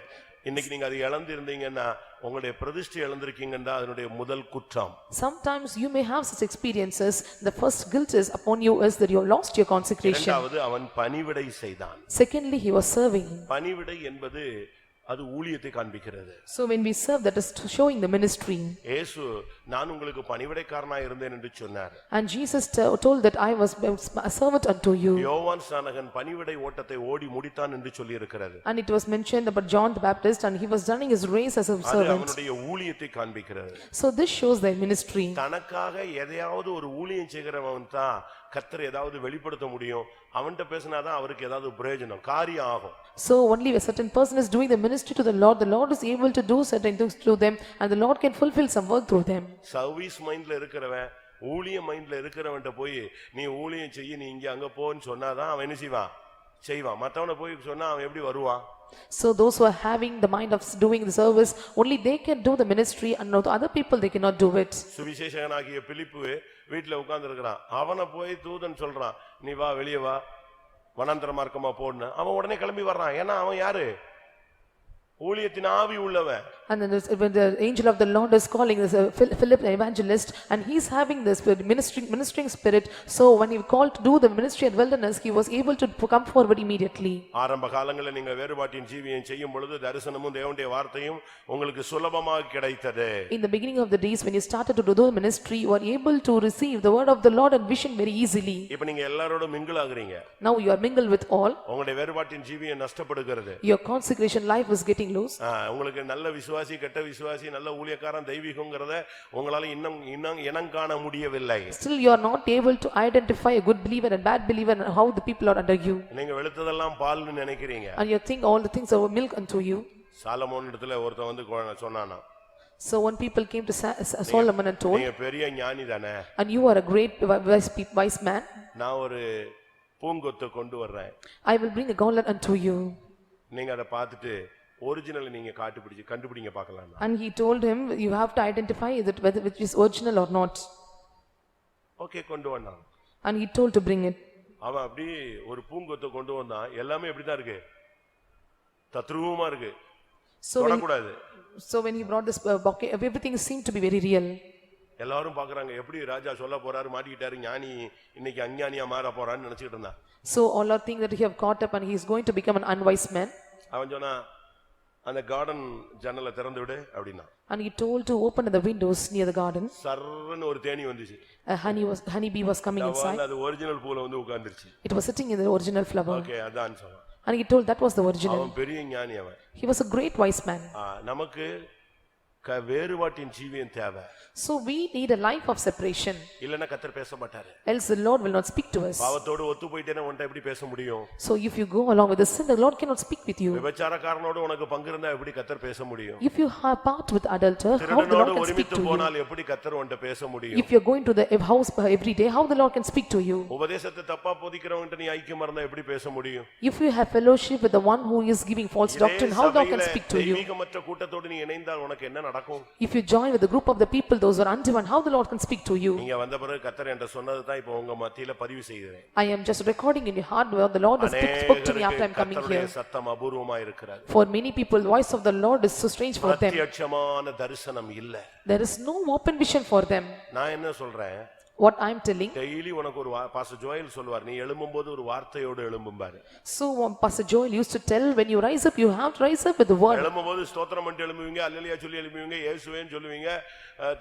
இன்னைக்கு நீங்க அதை இழந்து இருந்தீங்கன்னா உங்களுடைய பிரதிஷ்டை இழந்திருக்கீங்கன்னு தான் அதனுடைய முதல் குற்றம். Sometimes you may have such experiences. The first guilt is upon you is that you have lost your consecration. இரண்டாவது அவன் பணிவிடை செய்தான். Secondly, he was serving. பணிவிடை என்பது அது ஊழியத்தை காண்பிக்கிறது. So when we serve, that is showing the ministry. இயேசு நான் உங்களுக்கு பணிவிடைக்காரனாய் இருந்தேன் என்று சொன்னார். And Jesus told that I was a servant unto you. யோவான் ஸ்நானகன் பணிவிடை ஓட்டத்தை ஓடி முடித்தான் என்று சொல்லி இருக்கிறது. And it was mentioned about John the Baptist, and he was running his race as a அது servant. அவனுடைய ஊழியத்தை காண்பிக்கிறது. So this shows their ministry. தனக்காக எதையாவது ஒரு ஊழியம் செய்கிறவன் தான் கர்த்தர் ஏதாவது வெளிப்படுத்த முடியும். அவன்கிட்ட பேசினாதான் அவருக்கு ஏதாவது பிரயோஜனம் காரியம் ஆகும். So only a certain person is doing the ministry to the Lord is able to do certain things through them, and the Lord can fulfill some work through them. Service மைண்ட்ல இருக்கிறவன், ஊழிய மைண்ட்ல இருக்கிறவன்ட்ட போய் நீ ஊழியம் செய்ய, நீ இங்க அங்க போன்னு சொன்னாதான் அவன் என்ன செய்வான். மத்தவனை போய் சொன்னா அவன் எப்படி வருவான்? So those who are having the mind of doing the service, only they can do the ministry, and not other people they cannot do it. சுவிசேஷகனாகிய பிலிப்பு வீட்டுல உட்கார்ந்து இருக்கிறான், அவனை போய் தூதன் சொல்றான், நீ வா வெளியே வா, வனாந்தர மார்க்கமா போன்னு. அவன் உடனே கிளம்பி வர்றான். ஏன்னா அவன் யாரு? ஊழியத்தின் ஆவி உள்ளவன். And then when the angel of the Lord is calling this Philip the evangelist, and he is having this ministering spirit, so when he called to do the ministry at wilderness, he was able to come forward immediately. ஆரம்ப காலங்களில் நீங்கள் வேறுபாட்டின் ஜீவியம் செய்யும் பொழுது தரிசனமும் தேவனுடைய வார்த்தையும் உங்களுக்கு சுலபமாக கிடைத்தது. In the beginning of the days when you started to do the ministry, you were able to receive the word of the Lord and vision very easily. இப்போ நீங்க எல்லாரோட மிங்கிள் ஆகுறீங்க. Now you are mingled with all. உங்களுடைய வேறுபாட்டின் ஜீவியம் நஷ்டப்படுகிறது. Your consecration life is getting loose. உங்களுக்கு நல்ல விசுவாசி, கெட்ட விசுவாசி, நல்ல ஊழியக்காரன், தெய்வீகம்ங்கறத உங்களால இன்னும் இனம் காண முடியவில்லை. Still you are not able to identify a good believer and bad believer and how the people are under you. நீங்க வெளுத்ததெல்லாம் பால்னு நினைக்கிறீங்க. And you think all the things are milk unto you. Solomon இடத்துல ஒருத்தன் வந்து சொன்னானா, So when people came to Solomon and told, நீங்க பெரிய ஞானி தானே, and you are a great wise man, நான் ஒரு பூங்கொத்தை கொண்டு வர்றேன், I will bring a goblet unto you. நீங்க அதை பார்த்துட்டு ஒரிஜினல் நீங்க கண்டுபிடிங்க பார்க்கலாம். And he told him, you have to identify whether which is original or not. Okay, கொண்டு வந்தான். And he told to bring it. அவன் அப்படி ஒரு பூங்கொத்தை கொண்டு வந்தான். எல்லாமே எப்படிதான் இருக்கு? தத்ரூபமா இருக்கு. தொடக்கூடாது. So when he brought this bouquet, everything seemed to be very real. எல்லாரும் பாக்குறாங்க, எப்படி ராஜா சொல்ல போறாரு, மாட்டிக்கிட்டாரு, ஞானி இன்னைக்கு அஞ்ஞானியா மாற போறான்னு நினைச்சிட்டு இருந்தான். So all are thinking that he have caught up and he is going to become an unwise man. அவன் சொன்னா, அந்த கார்டன் ஜன்னலை திறந்து விடு அப்படினா. And he told to open the windows near the garden. சர்றன்னு ஒரு தேனி வந்துச்சு. A honeybee was coming inside. அது ஒரிஜினல் பூல வந்து உட்கார்ந்துருச்சு. It was sitting in the original flower. Okay, அதான் சொன்னான். And he told that was the original. அவன் பெரிய ஞானி அவன். He was a great wise man. நமக்கு வேறுபாட்டின் ஜீவியம் தேவை. So we need a life of separation. இல்லனா கர்த்தர் பேச மாட்டாரு. Else the Lord will not speak to us. பாவத்தோடு ஒத்து போயிட்டேனா உன்கிட்ட எப்படி பேச முடியும்? So if you go along with the sin, the Lord cannot speak with you. விபச்சாரக்காரனோடு உனக்கு பங்கு இருந்தா எப்படி கர்த்தர் பேச முடியும்? If you have part with adulterer, how the Lord can speak to you? போனால் எப்படி கர்த்தர் உன்கிட்ட பேச முடியும்? If you are going to the house every day, how the Lord can speak to you? உபதேசத்தை தப்பா போதிக்கிறவன்ட்ட நீ ஐக்கியமா இருந்தா எப்படி பேச முடியும்? If you have fellowship with the one who is giving false doctrine, how the Lord can speak to you? தெய்வீகமற்ற கூட்டத்தோடு நீ இணைந்தால் உனக்கு என்ன நடக்கும்? If you join with the group of the people those who are undivine, how the Lord can speak to you? நீங்க வந்த பிறகு கர்த்தர் என்ற சொன்னது தான் இப்போ உங்க மத்தியில பதிவு செய்கிறேன். I am just recording in your heart where the Lord has spoke to me after I am coming here. சத்தம் அபூர்வமா இருக்கிறது. For many people the voice of the Lord is so strange for them. பிரத்யட்சமான தரிசனம் இல்ல. There is no open vision for them. நான் என்ன சொல்றேன்? What I am telling, daily உனக்கு ஒரு pastor Joel சொல்வார், நீ எழும்பும்போது ஒரு வார்த்தையோடு எழும்பும்பாரு. So Pastor Joel used to tell, when you rise up, you have to rise up with the word. எழும்பும்போது ஸ்தோத்திரம் பண்ணி எழும்புவீங்க, அல்லேலூயா சொல்லி எழும்புவீங்க, இயேசுவேன்னு சொல்லுவீங்க,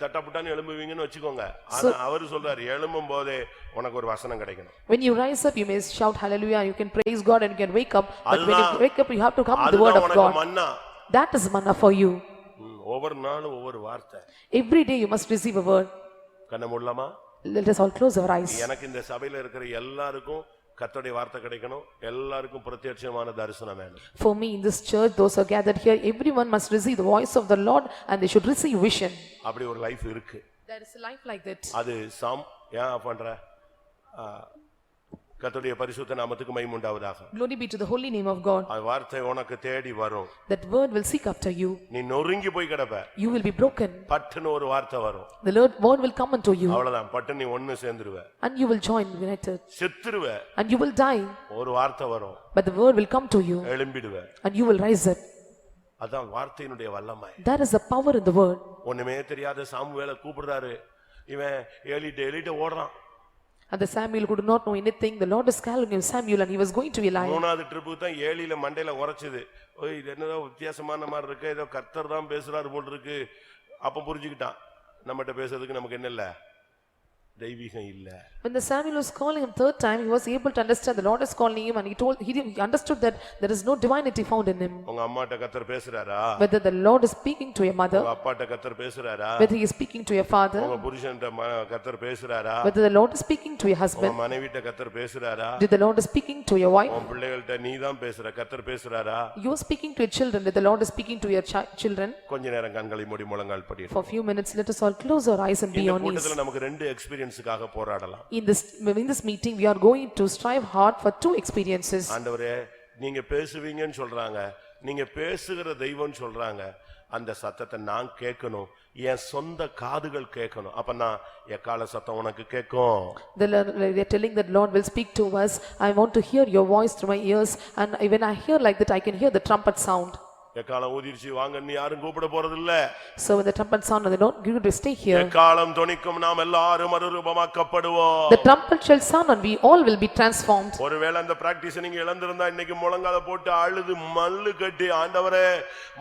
தட்டப்புட்டான்னு எழும்புவீங்கன்னு வெச்சுக்கோங்க. ஆனா அவர் சொல்றார், எழும்பும்போதே உனக்கு ஒரு வசனம் கிடைக்கணும். When you rise up, you may shout hallelujah, you can praise God and you can wake up, but when you wake up, you have to come with the word of God. Manna. That is manna for you. ஒவ்வொரு நாளும் ஒவ்வொரு வார்த்தை. Every day you must receive a word. கண்ண மூடலாமா? Let us all close our eyes. எனக்கு இந்த சபையில இருக்கிற எல்லாருக்கும் கர்த்தருடைய வார்த்தை கிடைக்கணும், எல்லாருக்கும் பிரத்யட்சமான தரிசனம் வேணும். For me in this church, those who are gathered here, everyone must receive the voice of the Lord and they should receive vision. அப்படி ஒரு லைஃப் இருக்கு. There is a life like that. அது ஏன் பண்ற? கர்த்தருடைய பரிசுத்த நாமத்துக்கு மகிமை உண்டாவதாக. Glory be to the holy name of God. அந்த வார்த்தை உனக்கு தேடி வரும். That word will seek after you. நீ நொறுங்கி போய் கிடப்ப. You will be broken. பட்டுன்னு ஒரு வார்த்தை வரும். The word will come unto you. அவ்வளவுதான், பட்டு நீ ஒன்னு சேர்ந்துருவ. And you will join united. செத்துருவ. And you will die. ஒரு வார்த்தை வரும். But the word will come to you. எழும்பிடுவ. And you will rise up. அதான் வார்த்தையினுடைய வல்லமை. That is the power in the word. ஒண்ணுமே தெரியாத சாமுவேலை கூப்பிடுறாரு, இவன் ஏலிட்ட ஓடுறான். And the Samuel could not know anything. The Lord is calling him Samuel and he was going to Eli. மூணாவது ட்ரிப்புக்கு தான் ஏலியில மண்டையில உரைச்சது. ஓய், இது என்னதோ வித்தியாசமான மாதிரி இருக்கு, ஏதோ கர்த்தர் தான் பேசுறாரு போல் இருக்கு. அப்ப புரிஞ்சுக்கிட்டான், நம்மகிட்ட பேசுறதுக்கு நமக்கு என்ன இல்ல, தெய்வீகம் இல்ல. When the Samuel was calling him third time, he was able to understand the Lord is calling him and he understood that there is no divinity found in him. உங்க அம்மாட்ட கர்த்தர் பேசுறாரா? Whether the Lord is speaking to your mother, உங்க அப்பாட்ட கர்த்தர் பேசுறாரா? whether he is speaking to your father, உங்க புருஷன்ட்ட கர்த்தர் பேசுறாரா? whether the Lord is speaking to your உங்க husband, மனைவிட்ட கர்த்தர் பேசுறாரா? did the Lord is speaking to your wife, உன் பிள்ளைகள்ட்ட நீதான் பேசுற, கர்த்தர் பேசுறாரா? you are speaking to your children, did the Lord is speaking to your children? கொஞ்ச நேரம் கண்களை மூடி முழங்கால் படிட்டு For a few minutes let us all close our eyes and be இந்த on knees. கூட்டத்துல நமக்கு ரெண்டு எக்ஸ்பீரியன்ஸ்க்காக போராடலாம். In this meeting we are going to strive hard for two experiences. ஆண்டவரே, நீங்க பேசுவீங்கன்னு சொல்றாங்க, நீங்க பேசுகிற தெய்வம்னு சொல்றாங்க, அந்த சத்தத்தை நான் கேட்கணும், என் சொந்த காதுகள் கேட்கணும். அப்ப நான் எக்கால சத்தம் உனக்கு கேட்கும். They are telling that Lord will speak to us. I want to hear your voice through my ears, and when I hear like that I can hear the trumpet sound. எக்காலம் ஊதிருச்சு வாங்கன்னு யாரும் கூப்பிட போறது இல்ல. So when the trumpet sound, they don't give you to stay here. எக்காலம் தொனிக்கும், நாம் எல்லாரும் மறுரூபமாக்கப்படுவோம். The trumpet shall sound and we all will be transformed. ஒருவேளை அந்த பிராக்டீஸ் நீங்க இழந்திருந்தா இன்னைக்கு முழங்கால போட்டு அழுது மல்லு கட்டி, ஆண்டவரே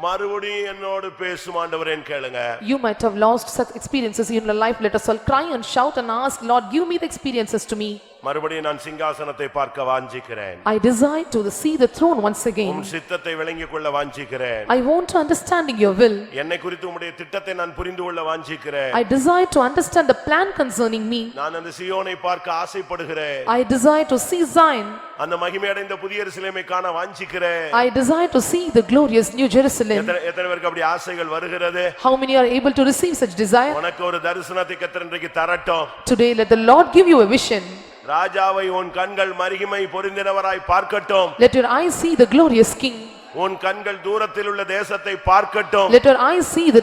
மறுபடியும் என்னோடு பேசும் ஆண்டவரேன்னு கேளுங்க. You might have lost such experiences in your life. Let us all cry and shout and ask, Lord, give me the experiences to me. மறுபடியும் நான் சிங்காசனத்தை பார்க்க வாஞ்சிக்கிறேன். I desire to see the throne once again. உம் சித்தத்தை விளங்கிக் கொள்ள வாஞ்சிக்கிறேன். I want to understanding your will. என்னை குறித்து உம்முடைய திட்டத்தை நான் புரிந்து கொள்ள வாஞ்சிக்கிறேன். I desire to understand the plan concerning me. நான் அந்த சீயோனை பார்க்க ஆசைப்படுகிறேன். I desire to see Zion. அந்த மகிமையடைந்த புதிய எருசலேமை காண வாஞ்சிக்கிறேன். I desire to see the glorious New Jerusalem. எத்தனை பேருக்கு அப்படி ஆசைகள் வருகிறது? How many are able to receive such desire? உனக்கு ஒரு தரிசனத்தை கர்த்தர் இன்றைக்கு தரட்டும். Today let the Lord give you a vision. ராஜாவை உன் கண்கள் மகிமை பொருந்தினவராய் பார்க்கட்டும். Let your eyes see the glorious King. உன் கண்கள் தூரத்தில் உள்ள தேசத்தை பார்க்கட்டும். Let your eyes see the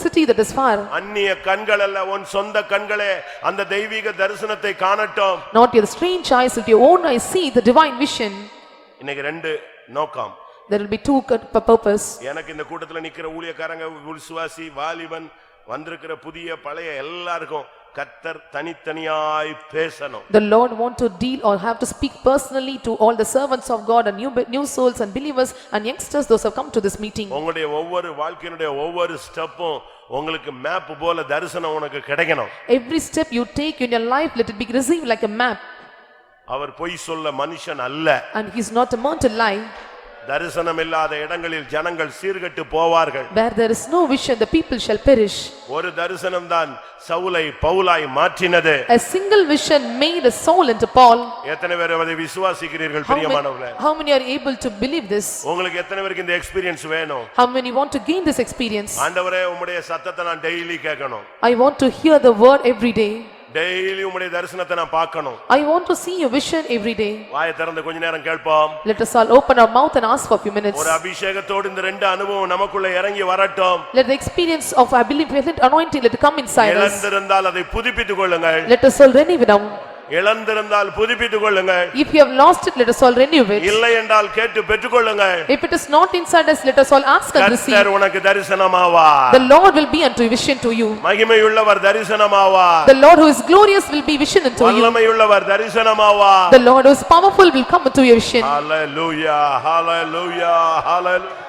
city that is far. அந்நிய கண்கள் அல்ல, உன் சொந்த கண்களே அந்த தெய்வீக தரிசனத்தை காணட்டும். Not your strange eyes, but your own eyes see the divine vision. இன்னைக்கு ரெண்டு நோக்கம். There will be two purpose. எனக்கு இந்த கூட்டத்துல நிக்கிற ஊழியக்காரங்க, விசுவாசி, வாலிபன், வந்திருக்கிற புதிய பழைய எல்லாருக்கும் கர்த்தர் தனித்தனியாய் பேசணும். The Lord want to deal or have to speak personally to all the servants of God and new souls and believers and youngsters, those who have come to this meeting. உங்களுடைய ஒவ்வொரு வாழ்க்கையினுடைய ஒவ்வொரு ஸ்டெப்பும் உங்களுக்கு மேப் போல தரிசனம் உனக்கு கிடைக்கணும். Every step you take in your life, let it be received like a map. அவர் பொய் சொல்ல மனுஷன் அல்ல. And he is not a man to lie. தரிசனம் இல்லாத இடங்களில் ஜனங்கள் சீர்கெட்டு போவார்கள். Where there is no vision, the people shall perish. ஒரு தரிசனம் தான் சவுலை பவுலாய் மாற்றினது. A single vision made a Saul into Paul. எத்தனை பேர் அதை விசுவாசிக்கிறீர்கள் பிரியமானவர்களே? How many are able to believe this? உங்களுக்கு எத்தனை பேருக்கு இந்த எக்ஸ்பீரியன்ஸ் வேணும்? How many want to gain this experience? ஆண்டவரே, உம்முடைய சத்தத்தை நான் டெய்லி கேட்கணும். I want to hear the word every day. Daily உம்முடைய தரிசனத்தை நான் பார்க்கணும். I want to see your vision every day. வாயை திறந்து கொஞ்ச நேரம் கேட்போம். Let us all open our mouth and ask for a few minutes. ஒரு அபிஷேகத்தோடு இந்த ரெண்டு அனுபவம் நமக்குள்ள இறங்கி வரட்டும். Let the experience of I believe anointing let it come inside us. இழந்திருந்தால் அதை புதுப்பித்துக் கொள்ளுங்கள். Let us all renew it now. இழந்திருந்தால் புதுப்பித்துக் கொள்ளுங்கள். If you have lost it, let us all renew it. இல்லை என்றால் கேட்டு பெற்றுக்கொள்ளுங்கள். If it is not inside us, let us all ask and receive. கர்த்தர் உனக்கு தரிசனமாவார். The Lord will be unto vision to you. மகிமையுள்ளவர் தரிசனமாவார். The Lord who is glorious will be vision unto you. வல்லமையுள்ளவர் தரிசனமாவார். The Lord who is powerful will come into your vision. Hallelujah, hallelujah, hallelujah.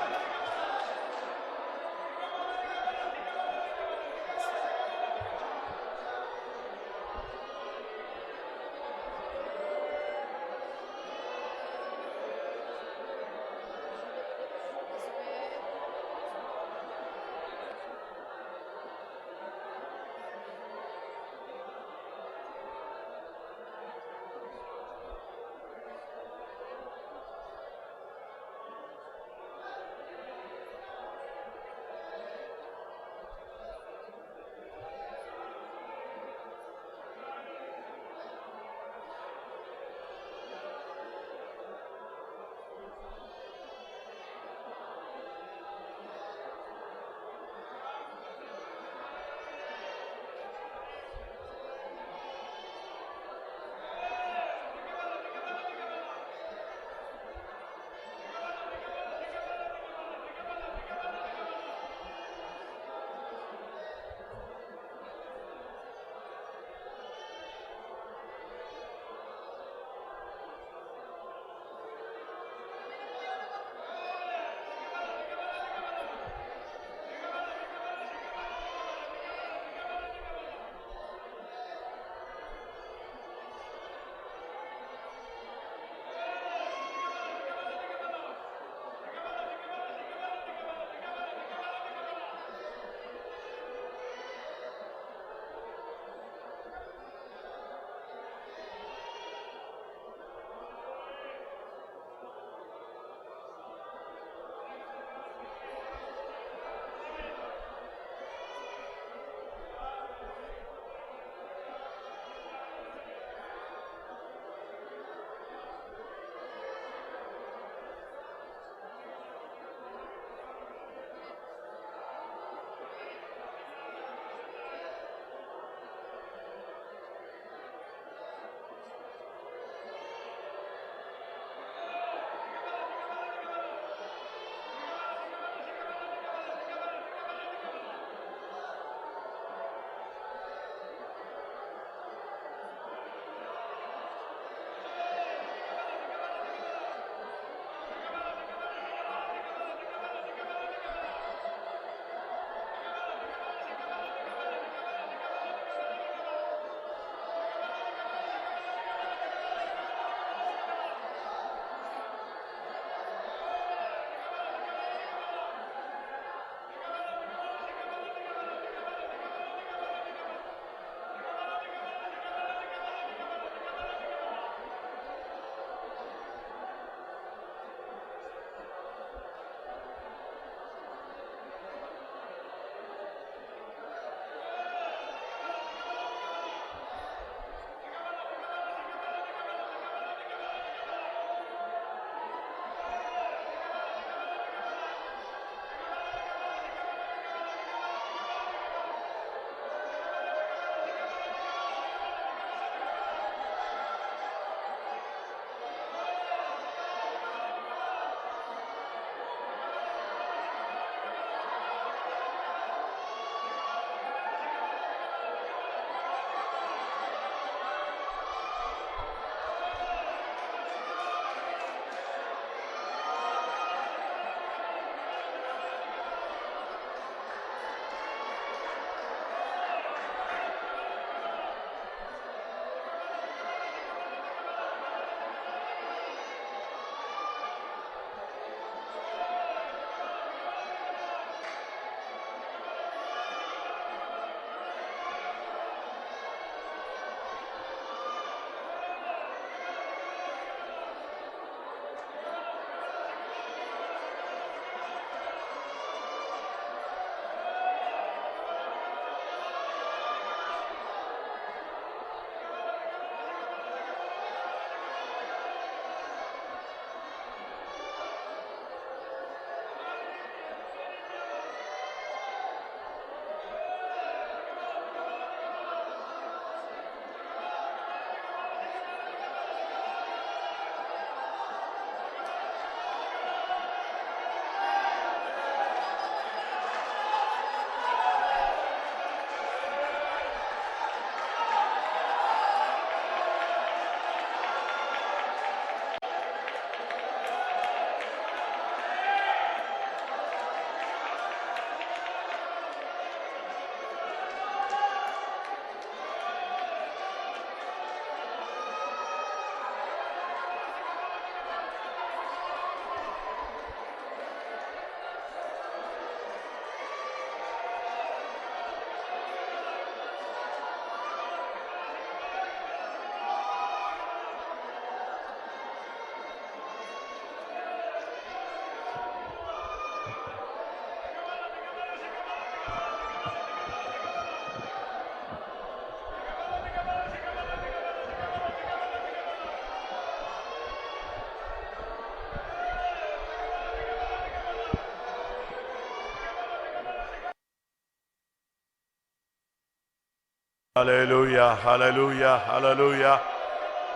Hallelujah, hallelujah, hallelujah.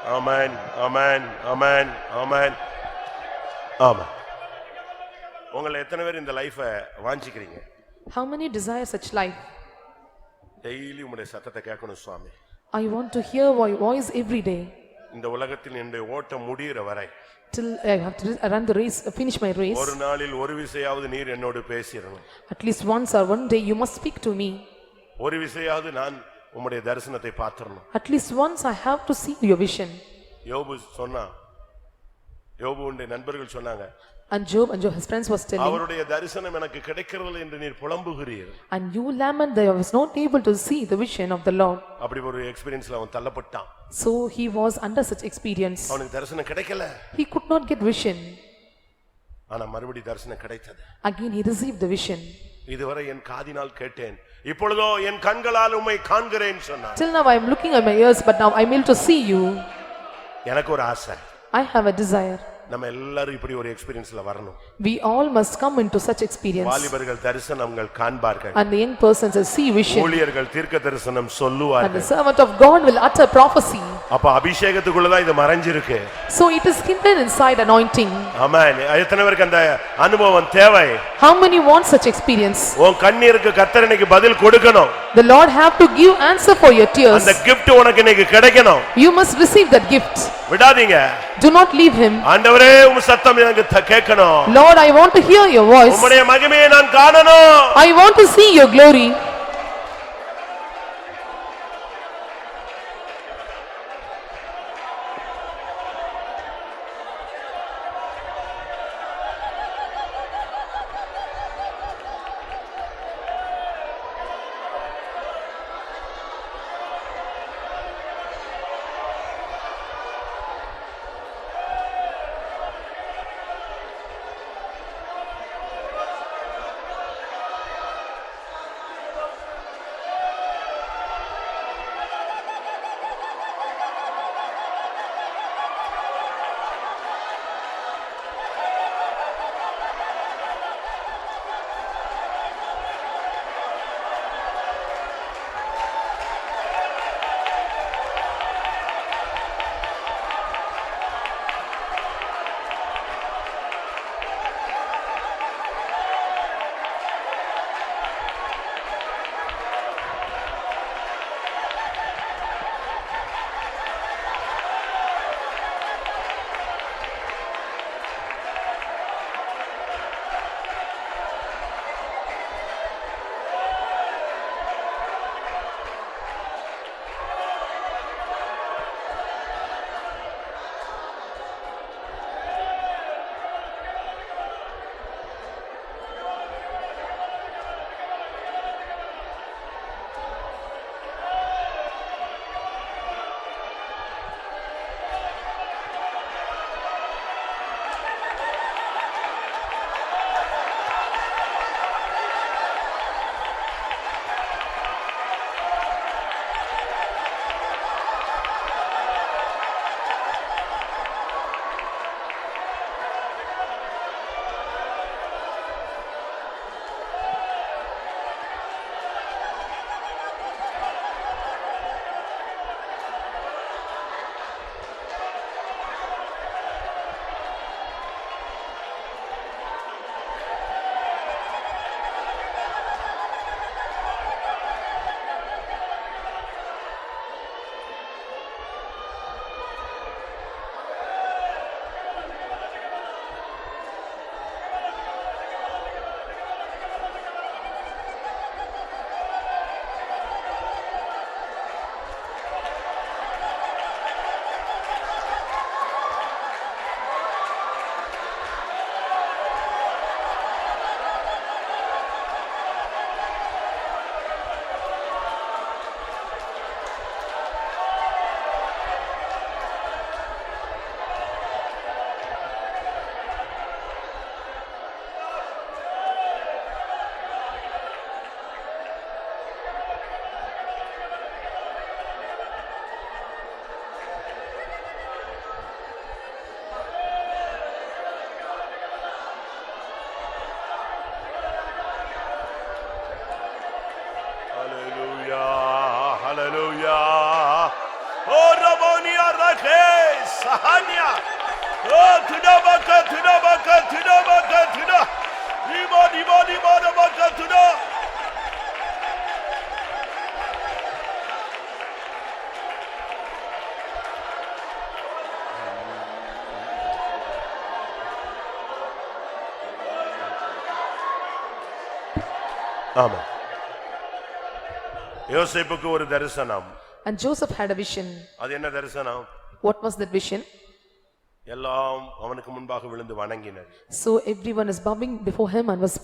Amen, amen, amen, amen. Amen. உங்களை எத்தனை பேர் இந்த லைஃபை வாஞ்சிக்கிறீங்க? How many desire such life? Daily உம்முடைய சத்தத்தை கேட்கணும் சுவாமி. I want to hear your voice every day. இந்த உலகத்தில் என்னுடைய ஓட்டம் முடிகிற வரை Till I have to run the race, finish my race. ஒரு நாளில் ஒரு விசையாவது நீர் என்னோடு பேசிரணும். At least once or one day you must speak to me. ஒரு விசையாவது நான் உம்முடைய தரிசனத்தை பார்த்தறணும். At least once I have to see your vision. யோபு சொன்னா, யோபுவுடைய நண்பர்கள் சொன்னாங்க, And Job and his friends was telling, அவருடைய தரிசனம் எனக்கு கிடைக்கிறதில்லை என்று நீர் புலம்புகிறீர். and you lament that I was not able to see the vision of the Lord. அப்படி ஒரு எக்ஸ்பீரியன்ஸ்ல அவன் தள்ளப்பட்டான். So he was under such experience. அவனுக்கு தரிசனம் கிடைக்கல. He could not get vision. ஆனா மறுபடி தரிசனம் கிடைத்தது. Again he received the vision. இதுவரை என் காதினால் கேட்டேன், இப்பொழுதோ என் கண்களால் உம்மை காண்கிறேன் சொன்னான். Till now I am looking at my ears, but now I am able to see you. எனக்கு ஒரு ஆசை. I have a desire. நம்ம எல்லாரும் இப்படி ஒரு எக்ஸ்பீரியன்ஸ்ல வரணும். We all must come into such experience. வாலிபர்கள் தரிசனங்கள் காண்பார்கள். And the young persons will see vision. ஊழியர்கள் தீர்க்க தரிசனம் And the சொல்லுவார்கள். servant of God will utter prophecy. அப்ப அபிஷேகத்துக்குள்ள தான் இது மறைஞ்சிருக்கு. So it is hidden inside anointing. ஆமென். எத்தனை பேருக்கு அந்த அனுபவம் தேவை? How many want such experience? உன் கண்ணீருக்கு கர்த்தர் இன்னைக்கு பதில் கொடுக்கணும். The Lord have to give answer for your tears. அந்த gift உனக்கு இன்னைக்கு கிடைக்கணும். You must receive that gift. விடாதீங்க. Do not leave him. ஆண்டவரே உம் சத்தம் எனக்கு கேட்கணும். Lord, I want to hear your voice. உம்முடைய மகிமையை நான் காணணும். I want to see your glory. துடபக துடபக துடபக துட Neema Neema Neema நமக துட. ஆமா. யோசேப்புக்கு ஒரு தரிசனம். And Joseph had a vision. அது என்ன தரிசனம்? What was that vision? எல்லாம் அவனுக்கு முன்பாக விழுந்து வணங்கினது. So everyone is bowing before him and was.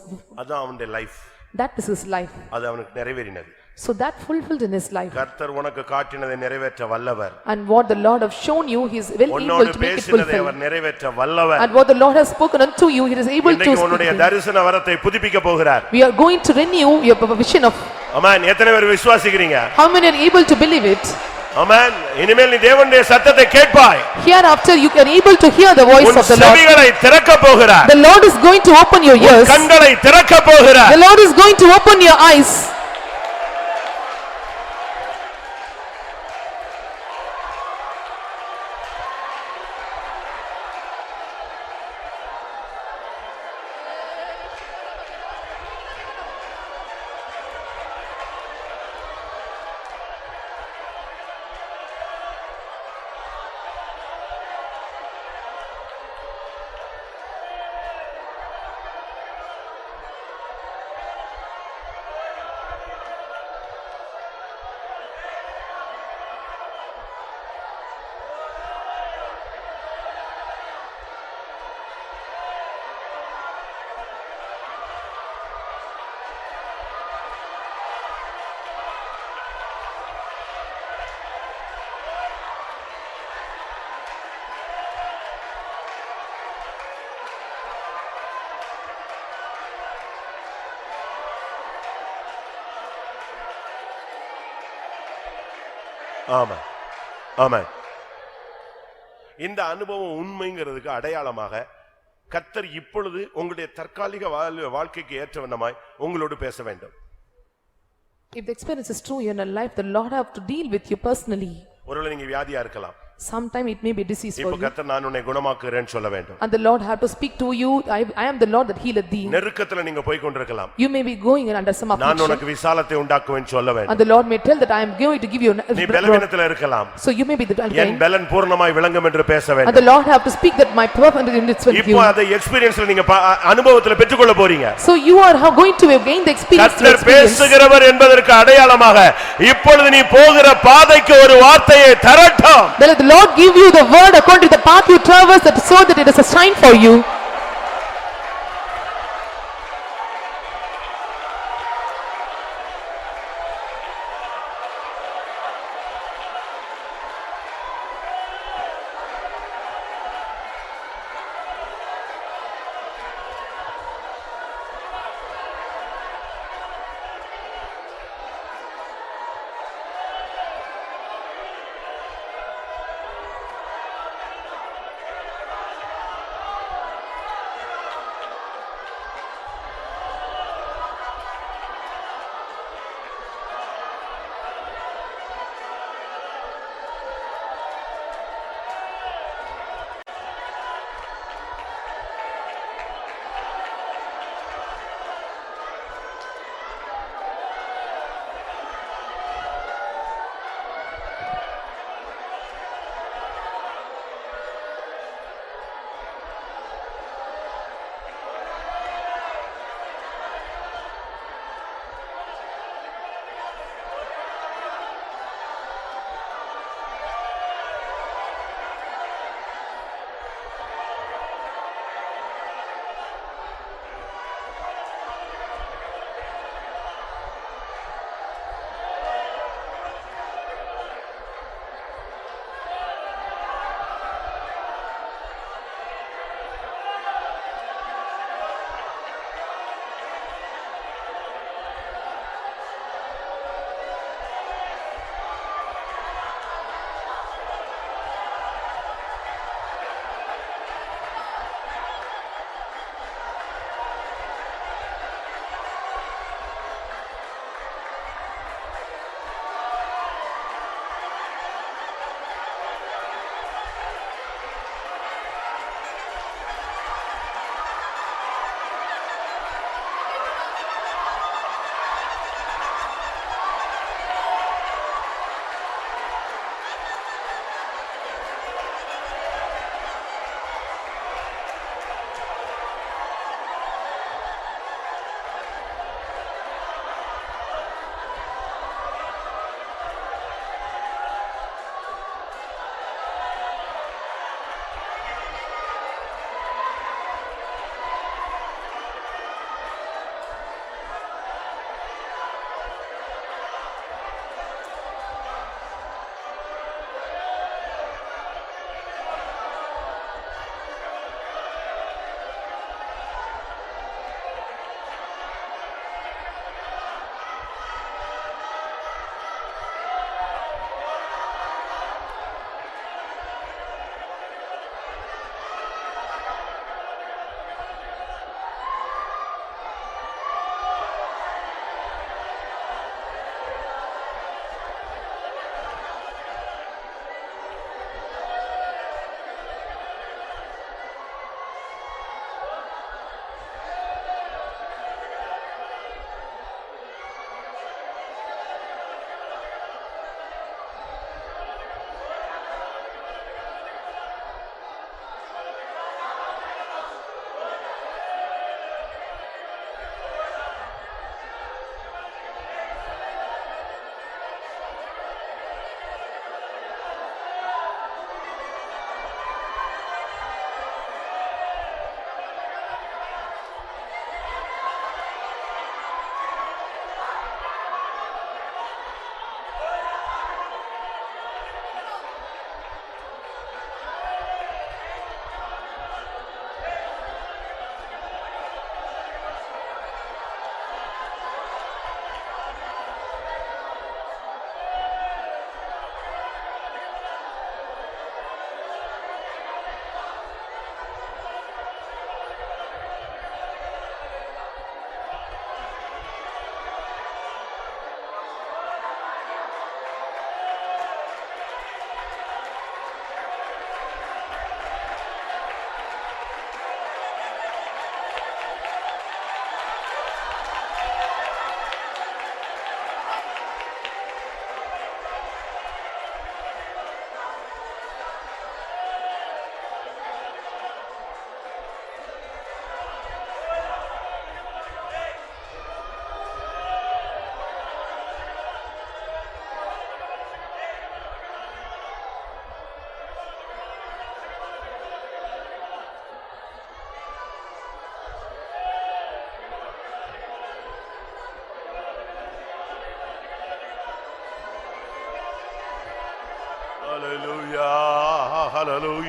அதான் அவனுடைய life. That is his life. அது அவனுக்கு நிறைவேறினது. So that fulfilled in his life. கர்த்தர் உனக்கு காட்டினதை நிறைவேற்ற வல்லவர். And what the Lord have shown you, he is well able to make it fulfill. அவர் நிறைவேற்ற வல்லவர். And what the Lord has spoken unto you, he is able to இன்னைக்கு உன்னுடைய தரிசன வரத்தை புதுப்பிக்க போகிறார். We are going to renew your vision of. ஆமென். எத்தனை பேர் விசுவாசிக்கிறீங்க? How many are able to believe it? ஆமென். இனிமேல் நீ தேவனுடைய சத்தத்தை கேட்பாய். Hereafter you can able to hear the voice of the Lord. உன் செவிகளை திறக்க போகிறார். The Lord is going to open your ears. கண்களை திறக்க போகிறார். The Lord is going to open your eyes. ஆமென். ஆமென். இந்த அனுபவம் உண்மைங்கிறதுக்கு அடையாளமாக கர்த்தர் இப்பொழுது உங்களுடைய தற்காலிக வாழ்க்கைக்கு ஏற்றவண்ணமாய் உங்களோடு பேச வேண்டும். If the experience is true in your life, the Lord have to deal with you personally. ஒருவேளை நீங்க வியாதியா இருக்கலாம். Sometime it may be disease for இப்போ you. கர்த்தர் நான் உன்னை குணமாக்குறேன்னு சொல்ல வேண்டும். And the Lord have to speak to you. I am the Lord that healeth thee. நெருக்கத்துல நீங்க போய் கொண்டிருக்கலாம். You may be going under some நான் affliction. உனக்கு விசாலத்தை உண்டாக்குவேன்னு சொல்ல வேண்டும். And the Lord may tell that I am going to give you. நீ பலவீனத்துல இருக்கலாம். So you may be the என் பலன் பூர்ணமாய் விளங்கும் என்று பேச And வேண்டும். the Lord have to speak that my perfect in its with இப்போ you. அதை எக்ஸ்பீரியன்ஸ்ல நீங்க அனுபவத்துல பெற்றுக்கொள்ள போறீங்க. So you are going to gain the experience. கர்த்தர் பேசுகிறவர் என்பதற்கு அடையாளமாக இப்பொழுது நீ போகிற பாதைக்கு ஒரு வார்த்தையை தரட்டும். Let the Lord give you the word according to the path you traverse, that so that it is a sign for you.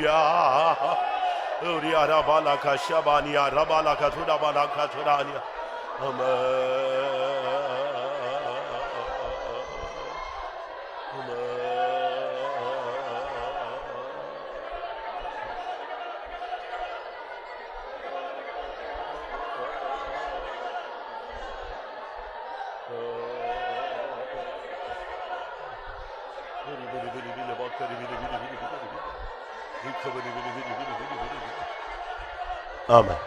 Hallelujah. Uriya rabala kashabaniya rabala kathuda bala kathuraniya. Amen. ஆமென்.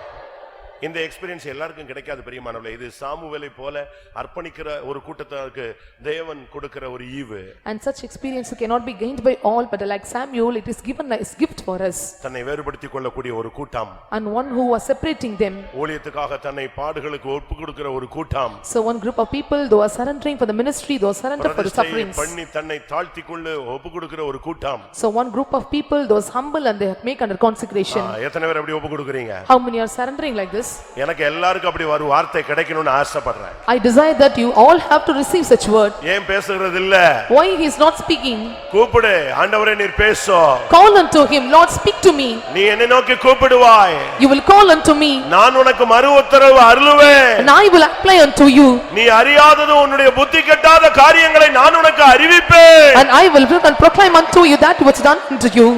இந்த experience எல்லாருக்கும் கிடைக்காது பிரியமானவர்களே. இது சாமுவேலை போல அர்ப்பணிக்கிற ஒரு கூட்டத்தாருக்கு தேவன் கொடுக்கிற ஒரு ஈவு. And such experience cannot be gained by all, but like Samuel, it is given as gift for us. தன்னை வேறுபடுத்திக் கொள்ளக்கூடிய ஒரு கூட்டம். And one who was separating them. ஊழியத்துக்காக தன்னை பாடுகளுக்கு ஒப்பு கொடுக்கிற ஒரு கூட்டம். So one group of people, they are surrendering for the ministry, they are surrender for the sufferings. பண்ணி தன்னை தாழ்த்திக் கொண்டு ஒப்பு கொடுக்கிற ஒரு கூட்டம். So one group of people, those humble and they make under consecration. எத்தனை பேர் அப்படி ஒப்பு கொடுக்கறீங்க? How many are surrendering like this? எனக்கு எல்லாருக்கும் அப்படி ஒரு வார்த்தை கிடைக்கணும்னு ஆசைப்படுறேன். I desire that you all have to receive such word. ஏன் பேசுறது இல்ல? Why he is not speaking? கூப்பிடு, ஆண்டவரே நீர் பேசு. Call unto him, Lord speak to me. நீ என்னை நோக்கி கூப்பிடுவாய். You will call unto me. நான் உனக்கு மறு உத்தரவு அருளுவேன். And I will apply unto you. நீ அறியாதது உன்னுடைய புத்தி கெட்டாத காரியங்களை நான் உனக்கு அறிவிப்பேன். And I will proclaim unto you that which done unto you.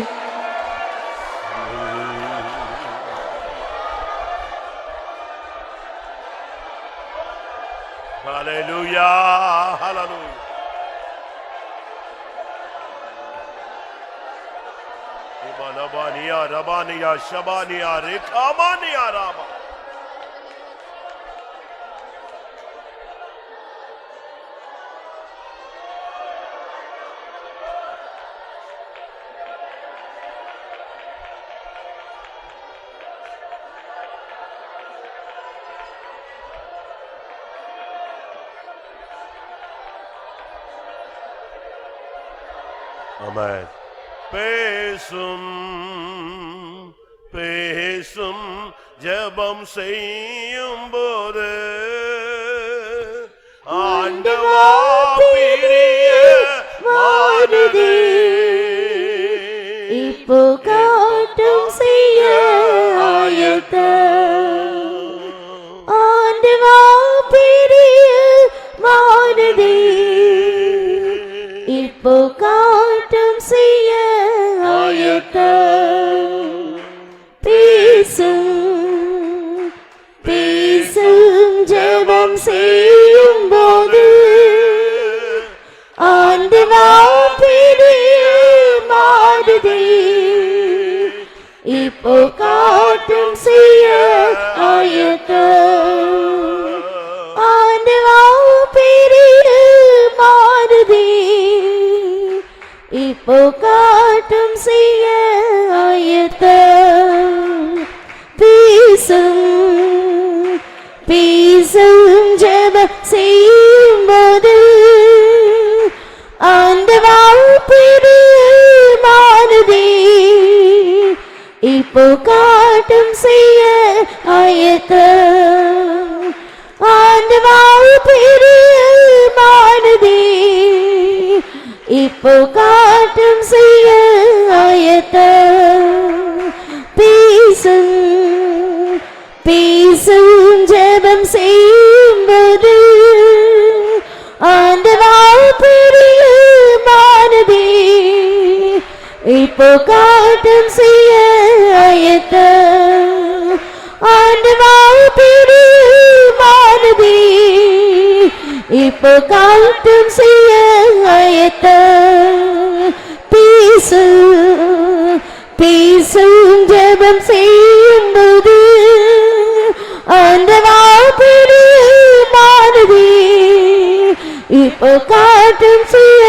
Hallelujah, hallelujah. Ibalabaniya, rabaniya, shabaniya, rekamaniya, raba. Amen. பேசும் பேசும் ஜெபம் செய்யும் போது ஆண்டவா பிரியமானதே இப்போ காட்டும் செய்ய ஆயத்தம் ஆண்டவா பிரியமானதே இப்போ காட்டும் செய்ய ஆயத்தம் பேசும் பேசும் ஜெபம் செய்யும் போது ஆண்டவா பிரியமானதே இப்போ காட்டும் செய்ய ஆயத்தம் ஆண்டவா பிரியமானதே இப்போ காட்டும் செய்ய ஆயத்தம் பேசும் பேசும் ஜெபம் செய்யும் போது ஆண்டவா பிரியமானதே இப்போ காட்டும் செய்ய ஆயத்தம் ஆண்டவா பிரியமானதே இப்போ காட்டும் செய்ய ஆயத்தம் பேசும் பேசும் ஜெபம் செய்யும் போது ஆண்டவா பிரியமானதே இப்போ காட்டும் செய்ய ஆயத்தம் ஆண்டவா பிரியமானதே இப்போ காட்டும் செய்ய ஆயத்தம் பேசும் பேசும் ஜெபம் செய்யும் போது ஆண்டவா பிரியமானதே இப்போ காட்டும் செய்ய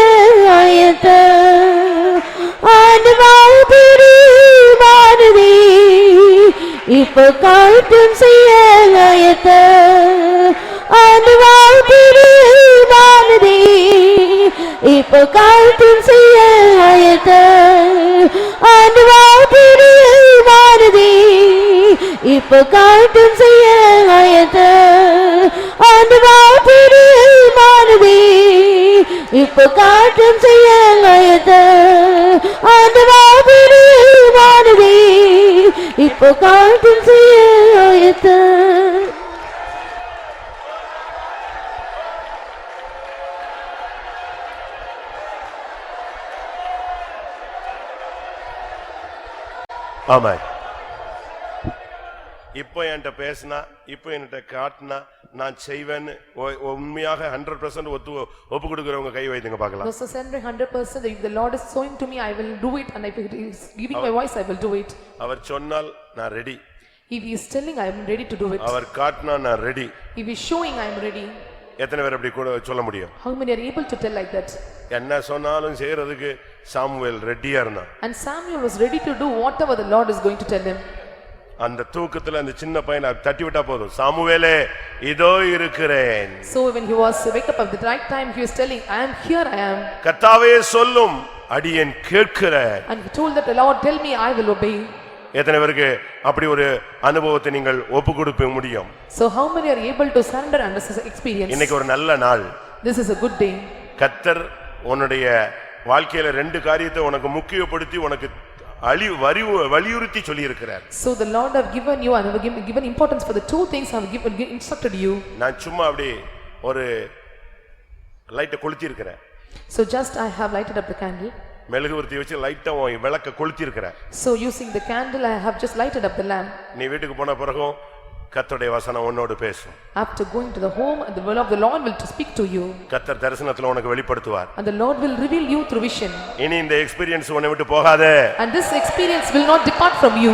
ஆயத்தம் ஆண்டவா பிரியமானதே இப்போ காட்டும் செய்ய ஆயத்தம் ஆண்டவா பிரியமானதே இப்போ காட்டும் செய்ய ஆயத்தம் ஆண்டவா பிரியமானதே இப்போ காட்டும் செய்ய ஆயத்தம் ஆண்டவா பிரியமானதே இப்போ காட்டும் செய்ய ஆயத்தம் ஆண்டவா பிரியமானதே வானதே இப்போ காட்டும் செய்ய ஆயத்தம். ஆமா. இப்போ என்கிட்ட பேசினா, இப்போ என்கிட்ட காட்டினா நான் செய்வேன்னு உண்மையாக 100% ஒப்பு கொடுக்கிறவங்க கை வைத்துங்க பார்க்கலாம். So surrendering 100%, if the Lord is showing to me, I will do it, and if he is giving my voice, I will do it. அவர் சொன்னால் நான் ready. If he is telling, I am ready to do it. அவர் காட்டினா நான் ready. If he is showing, I am ready. எத்தனை பேர் அப்படி கூட சொல்ல முடியும்? How many are able to tell like that? என்ன சொன்னாலும் செய்யறதுக்கு சாமுவேல் ரெடியா இருந்தான். And Samuel was ready to do whatever the Lord is going to tell him. அந்த தூக்கத்துல அந்த சின்ன பையனை தட்டி விட்டா போதும், சாமுவேலே இதோ இருக்கிறேன். So when he was wake up at the right time, he was telling, I am here, I am. கர்த்தாவே சொல்லும், அடியேன் கேட்கிறேன். And he told that the Lord, tell me, I will obey. எத்தனை பேருக்கு அப்படி ஒரு அனுபவத்தை நீங்கள் ஒப்பு கொடுக்க முடியும்? So how many are able to surrender under this experience? இன்னைக்கு ஒரு நல்ல நாள். This is a good day. கர்த்தர் உன்னுடைய வாழ்க்கையில ரெண்டு காரியத்தை உனக்கு முக்கியப்படுத்தி உனக்கு வலியுறுத்தி சொல்லி இருக்கிறார். So the Lord have given you and have given importance for the two things I have instructed you. நான் சும்மா அப்படி ஒரு லைட்டை கொளுத்தி இருக்கிறேன். So just I have lighted up the candle. மெழுகுவர்த்தி வச்சு லைட்டா விளக்க கொளுத்தி இருக்கிறேன். So using the candle I have just lighted up the lamp. நீ வீட்டுக்கு போன பிறகு கர்த்தருடைய வசனம் உன்னோடு பேசும். After going to the home, and the word of the Lord will to speak to you. கர்த்தர் தரிசனத்துல உனக்கு வெளிப்படுத்துவார். And the Lord will reveal you through vision. இனி இந்த எக்ஸ்பீரியன்ஸ் உன்னை விட்டு போகாதே. And this experience will not depart from you.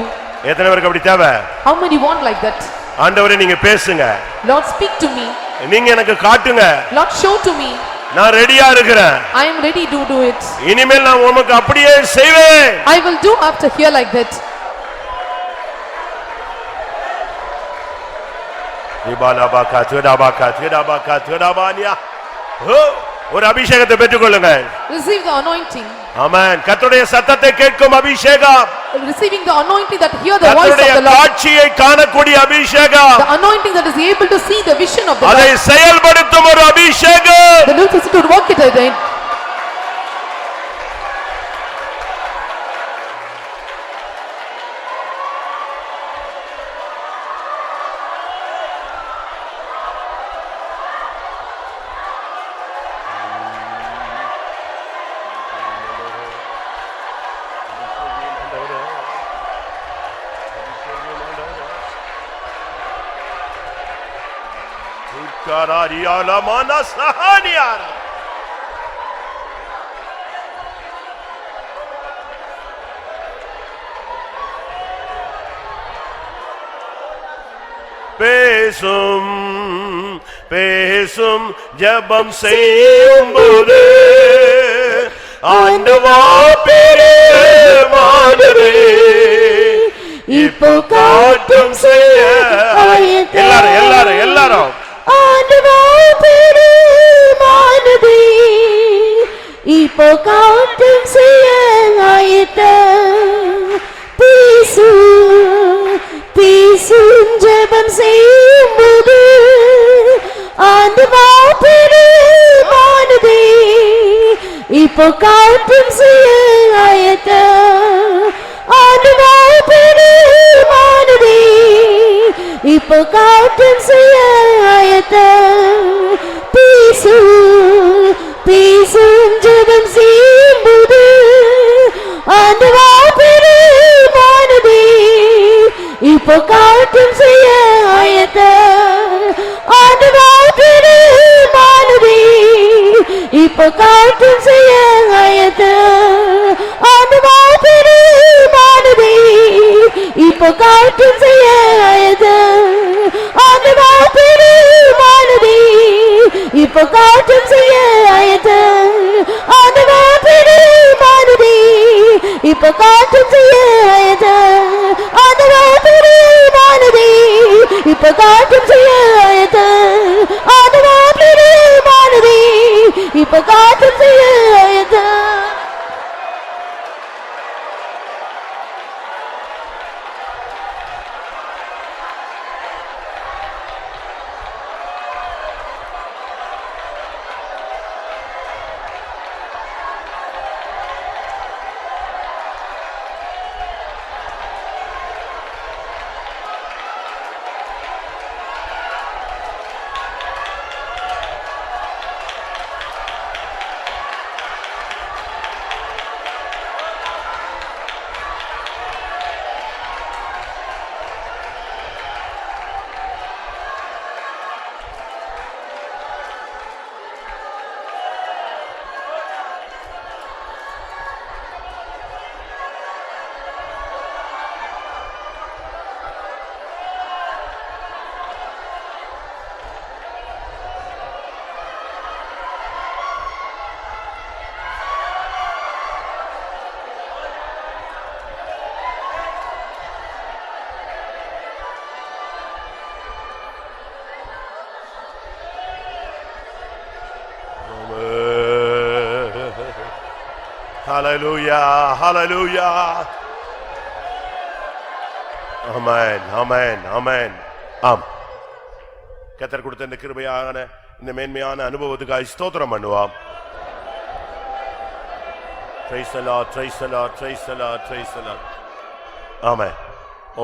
எத்தனை பேருக்கு அப்படி தேவை? How many want like that? ஆண்டவரே நீங்க பேசுங்க. Lord speak to me. நீங்க எனக்கு காட்டுங்க. Lord show to me. நான் ரெடியா இருக்கிறேன். I am ready to do it. இனிமேல் நான் உமக்கு அப்படியே செய்வேன். I will do after here like that. ஒரு அபிஷேகத்தை பெற்றுக்கொள்ளுங்க. Receive the anointing. ஆமென். கர்த்தருடைய சத்தத்தை கேட்கும் அபிஷேகம். Receiving the anointing that hear the voice of the கர்த்தருடைய Lord. காட்சியை காணக்கூடிய அபிஷேகம். The anointing that is able to see the vision of the Lord. அதை செயல்படுத்தும் ஒரு அபிஷேகம். The Lord is to work it again. Karariala mana sahaniara. பேசும் பேசும் ஜெபம் செய்யும்போது ஆண்டவா பெரியமானதே இப்போ காட்டும் செய்ய எல்லாரும் ஆண்டவா பெரியமானதே இப்போ காட்டும் செய்ய ஆயத்தம். பேசும் ஜெபம் செய்யும்போது ஆண்டவா பெரியமானதே இப்போ காட்டும் செய்ய ஆயத்தம். ஆண்டவா பெரியமானதே இப்போ காட்டும் செய்ய ஆயத்தம். பேசும் ஜெபம் செய்யும்போது ஆண்டவா பெரியமானதே இப்போ காட்டும் செய்ய ஆயத்தம். ஆண்டவா பெரியமானதே இப்போ காட்டும் செய்ய ஆயத்தம். ஆண்டவா பெரியமானதே இப்போ காட்டும் செய்ய ஆயத்தம். ஆண்டவா பெரியமானதே இப்போ காட்டும் செய்ய ஆயத்தம். ஆண்டவா பெரியமானதே இப்போ காட்டும் செய்ய ஆயத்தம். ஆண்டவா பெரியமானதே இப்போ காட்டும் செய்ய ஆயத்தம். ஆண்டவா பெரியமானதே இப்போ காட்டும் செய்ய ஆயத்தம். ஹalleluya ஹalleluya ஆமென் ஆமென் ஆமென். ஆம், கர்த்தர் கொடுத்த இந்த கிருபையான இந்த மேன்மையான அனுபவத்துக்காக ஸ்தோத்திரம் பண்ணுவோம். Praise the Lord, praise the Lord, praise the Lord, praise the Lord. ஆமென்.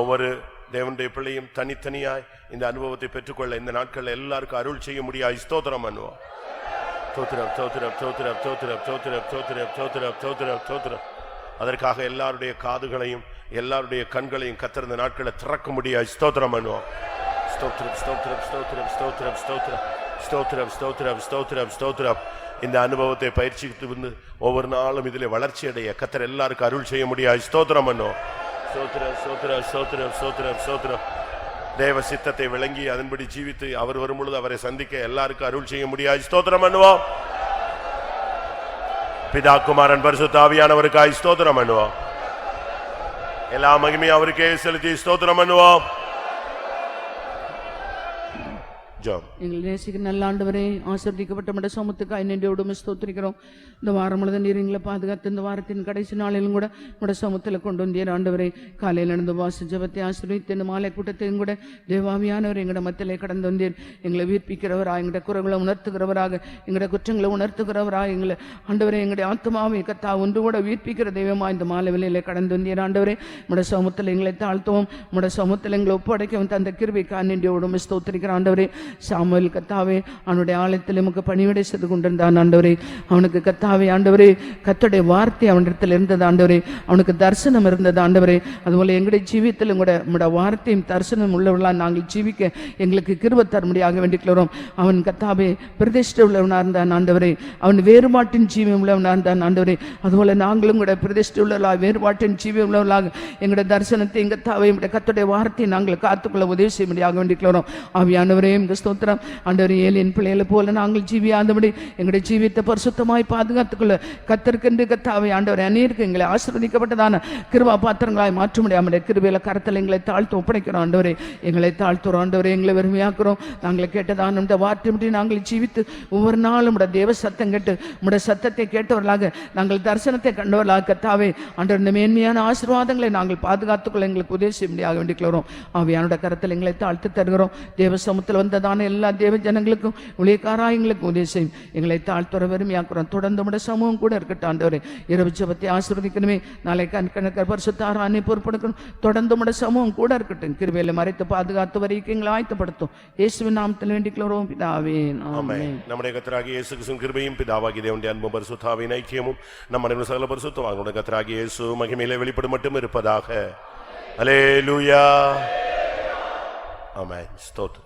ஒவ்வொரு தேவனுடைய பிள்ளையும் தனித்தனியாய் இந்த அனுபவத்தை பெற்றுக்கொள்ள இந்த நாட்கள் எல்லாருக்கும் அருள் செய்ய முடியாது. ஸ்தோத்திரம் பண்ணுவோம். ஸ்தோத்திரம் ஸ்தோத்திரம் ஸ்தோத்திரம் ஸ்தோத்திரம் ஸ்தோத்திரம் ஸ்தோத்திரம் ஸ்தோத்திரம் ஸ்தோத்திரம் ஸ்தோத்திரம். அதற்காக எல்லாருடைய காதுகளையும் எல்லாருடைய கண்களையும் கர்த்தர் இந்த நாட்களை திறக்க முடியாது. ஸ்தோத்திரம் பண்ணுவோம். ஸ்தோத்திரம் ஸ்தோத்திரம் ஸ்தோத்திரம் ஸ்தோத்திரம் ஸ்தோத்திரம் ஸ்தோத்திரம் ஸ்தோத்திரம் ஸ்தோத்திரம் ஸ்தோத்திரம். இந்த அனுபவத்தை பயிற்சித்து வந்து ஒவ்வொரு நாளும் இதில் வளர்ச்சி அடைய கர்த்தர் எல்லாருக்கும் அருள் செய்ய முடியாது. ஸ்தோத்திரம் பண்ணுவோம். ஸ்தோத்திரம் ஸ்தோத்திரம் ஸ்தோத்திரம் ஸ்தோத்திரம் ஸ்தோத்திரம். தேவ சித்தத்தை விளங்கி அதன்படி ஜீவித்து அவர் வரும் பொழுது அவரை சந்திக்க எல்லாருக்கும் அருள் செய்ய முடியாது. ஸ்தோத்திரம் பண்ணுவோம். பிதா குமாரன் பரிசுத்த ஆவியானவருக்காய் ஸ்தோத்திரம் பண்ணுவோம். எல்லா மகிமையும் அவருக்கே செலுத்தி ஸ்தோத்திரம் பண்ணுவோம். எங்களை நேசிக்கிற நல்ல ஆண்டவரே, ஆசீர்வதிக்கப்பட்ட நம்முடைய சமூகத்துக்காய் நன்றியோடு ஸ்தோத்திரிக்கிறோம். இந்த வாரம் முழுவதும் நீர் எங்களை பாதுகாத்து இந்த வாரத்தின் கடைசி நாளிலும் கூட நம்முடைய சமூகத்தில் கொண்டு வந்தீர் ஆண்டவரே. காலையில் நடந்து வாச ஜபத்தை ஆசீர்வதித்து இந்த மாலை கூட்டத்தையும் கூட தேவாவியானவர் எங்களோட மத்தியிலே கடந்து வந்தீர். எங்களை வீர்ப்பிக்கிறவராக, எங்களுடைய குறைகளை உணர்த்துகிறவராக, எங்களுடைய குற்றங்களை உணர்த்துகிறவராக, எங்களை ஆண்டவரே எங்களுடைய ஆத்மாவை கத்தா ஒன்று கூட வீர்ப்பிக்கிற தெய்வமாக இந்த மாலை வேளையிலே கடந்து வந்தீர் ஆண்டவரே. நம்முடைய சமூகத்தில் எங்களை தாழ்த்தவும் நம்முடைய சமூகத்தில் எங்களை ஒப்படைக்கவும் தந்த கிருபைக்காக நன்றியோடு ஸ்தோத்திரிக்கிற ஆண்டவரே. சாமுவேல் கத்தாவே அவனுடைய ஆலயத்தில் நமக்கு பணிவிடை செய்து கொண்டிருந்தான் ஆண்டவரே. அவனுக்கு கத்தாவே ஆண்டவரே கர்த்தருடைய வார்த்தை அவனிடத்தில் இருந்தது ஆண்டவரே. அவனுக்கு தரிசனம் இருந்தது ஆண்டவரே. அதுபோல எங்களுடைய ஜீவியத்திலும் கூட நம்முடைய வார்த்தையும் தரிசனம் உள்ளவர்களாக நாங்கள் ஜீவிக்க எங்களுக்கு கிருபை தரும்படியாக வேண்டிக்கிறோம். அவன் கத்தாவே பிரதிஷ்டை உள்ளவனாக இருந்தான் ஆண்டவரே. அவன் வேறுபாட்டின் ஜீவியம் உள்ளவனாக இருந்தான் ஆண்டவரே. அதுபோல நாங்களும் கூட பிரதிஷ்டை உள்ளவர்களாக வேறுபாட்டின் ஜீவியம் உள்ளவர்களாக எங்களுடைய தரிசனத்தை எங்கள் தாவை கர்த்தருடைய வார்த்தையை நாங்கள் காத்துக்கொள்ள உதவி செய்யும்படியாக வேண்டிக்கிறோம். ஆவியானவரே ஸ்தோத்திரம் ஆண்டவரே. ஏலியன் பிள்ளைகளை போல நாங்கள் ஜீவியாதபடி எங்களுடைய ஜீவியத்தை பரிசுத்தமாய் பாதுகாத்துக்கொள்ள கர்த்தருக்கென்று கர்த்தாவே ஆண்டவரே அநேருக்கு எங்களை ஆசீர்வதிக்கப்பட்டதான கிருபா பாத்திரங்களாய் மாற்ற முடியாமல் கிருபையில கரத்தில் எங்களை தாழ்த்து ஒப்படைக்கிறோம் ஆண்டவரே. எங்களை தாழ்த்துறோம் ஆண்டவரே. எங்களை வெறுமையாக்குறோம். நாங்கள் கேட்டதான இந்த வார்த்தை நாங்கள் ஜீவித்து ஒவ்வொரு நாளும் உடைய தேவ சத்தம் கேட்டு உடைய சத்தத்தை கேட்டவர்களாக நாங்கள் தரிசனத்தை கண்டவர்களாக கர்த்தாவே ஆண்டவர் இந்த மேன்மையான ஆசீர்வாதங்களை நாங்கள் பாதுகாத்துக்கொள்ள எங்களுக்கு உதவி செய்ய முடியாது வேண்டிக்கிறோம். ஆவியானோட கரத்தில் எங்களை தாழ்த்து தருகிறோம். தேவ சமூகத்தில் வந்ததான எல்லா தேவ ஜனங்களுக்கும் ஊழியக்காரங்களுக்கும் உதவி செய்யும். எங்களை தாழ்த்துற வெறுமையாக்குறோம். தொடர்ந்து நம்முடைய சமூகம் கூட இருக்கட்டும் ஆண்டவரே. இரவு ஜெபத்தை ஆசீர்வதிக்கணுமே. நாளை கணக்கர் பரிசுத்த ஆராதனை பொறுப்பெடுக்கணும். தொடர்ந்து நம்முடைய சமூகம் கூட இருக்கட்டும். கிருபையில மறைத்து பாதுகாத்து வரைக்கும் எங்களை ஆயத்தப்படுத்தும். இயேசுவின் நாமத்தில் வேண்டிக்கிறோம் பிதாவே, ஆமென். நம்முடைய கர்த்தராகிய இயேசு கிறிஸ்துவின் கிருபையும் பிதாவாகிய தேவனுடைய அன்பும் பரிசுத்த ஆவியின் ஐக்கியமும் நம்முடைய சகல பரிசுத்தவான்களுடைய கர்த்தராகிய இயேசு மகிமையிலே வெளிப்படும் மட்டும் இருப்பதாக. அல்லேலூயா. ஆமென். ஸ்தோத்திரம்.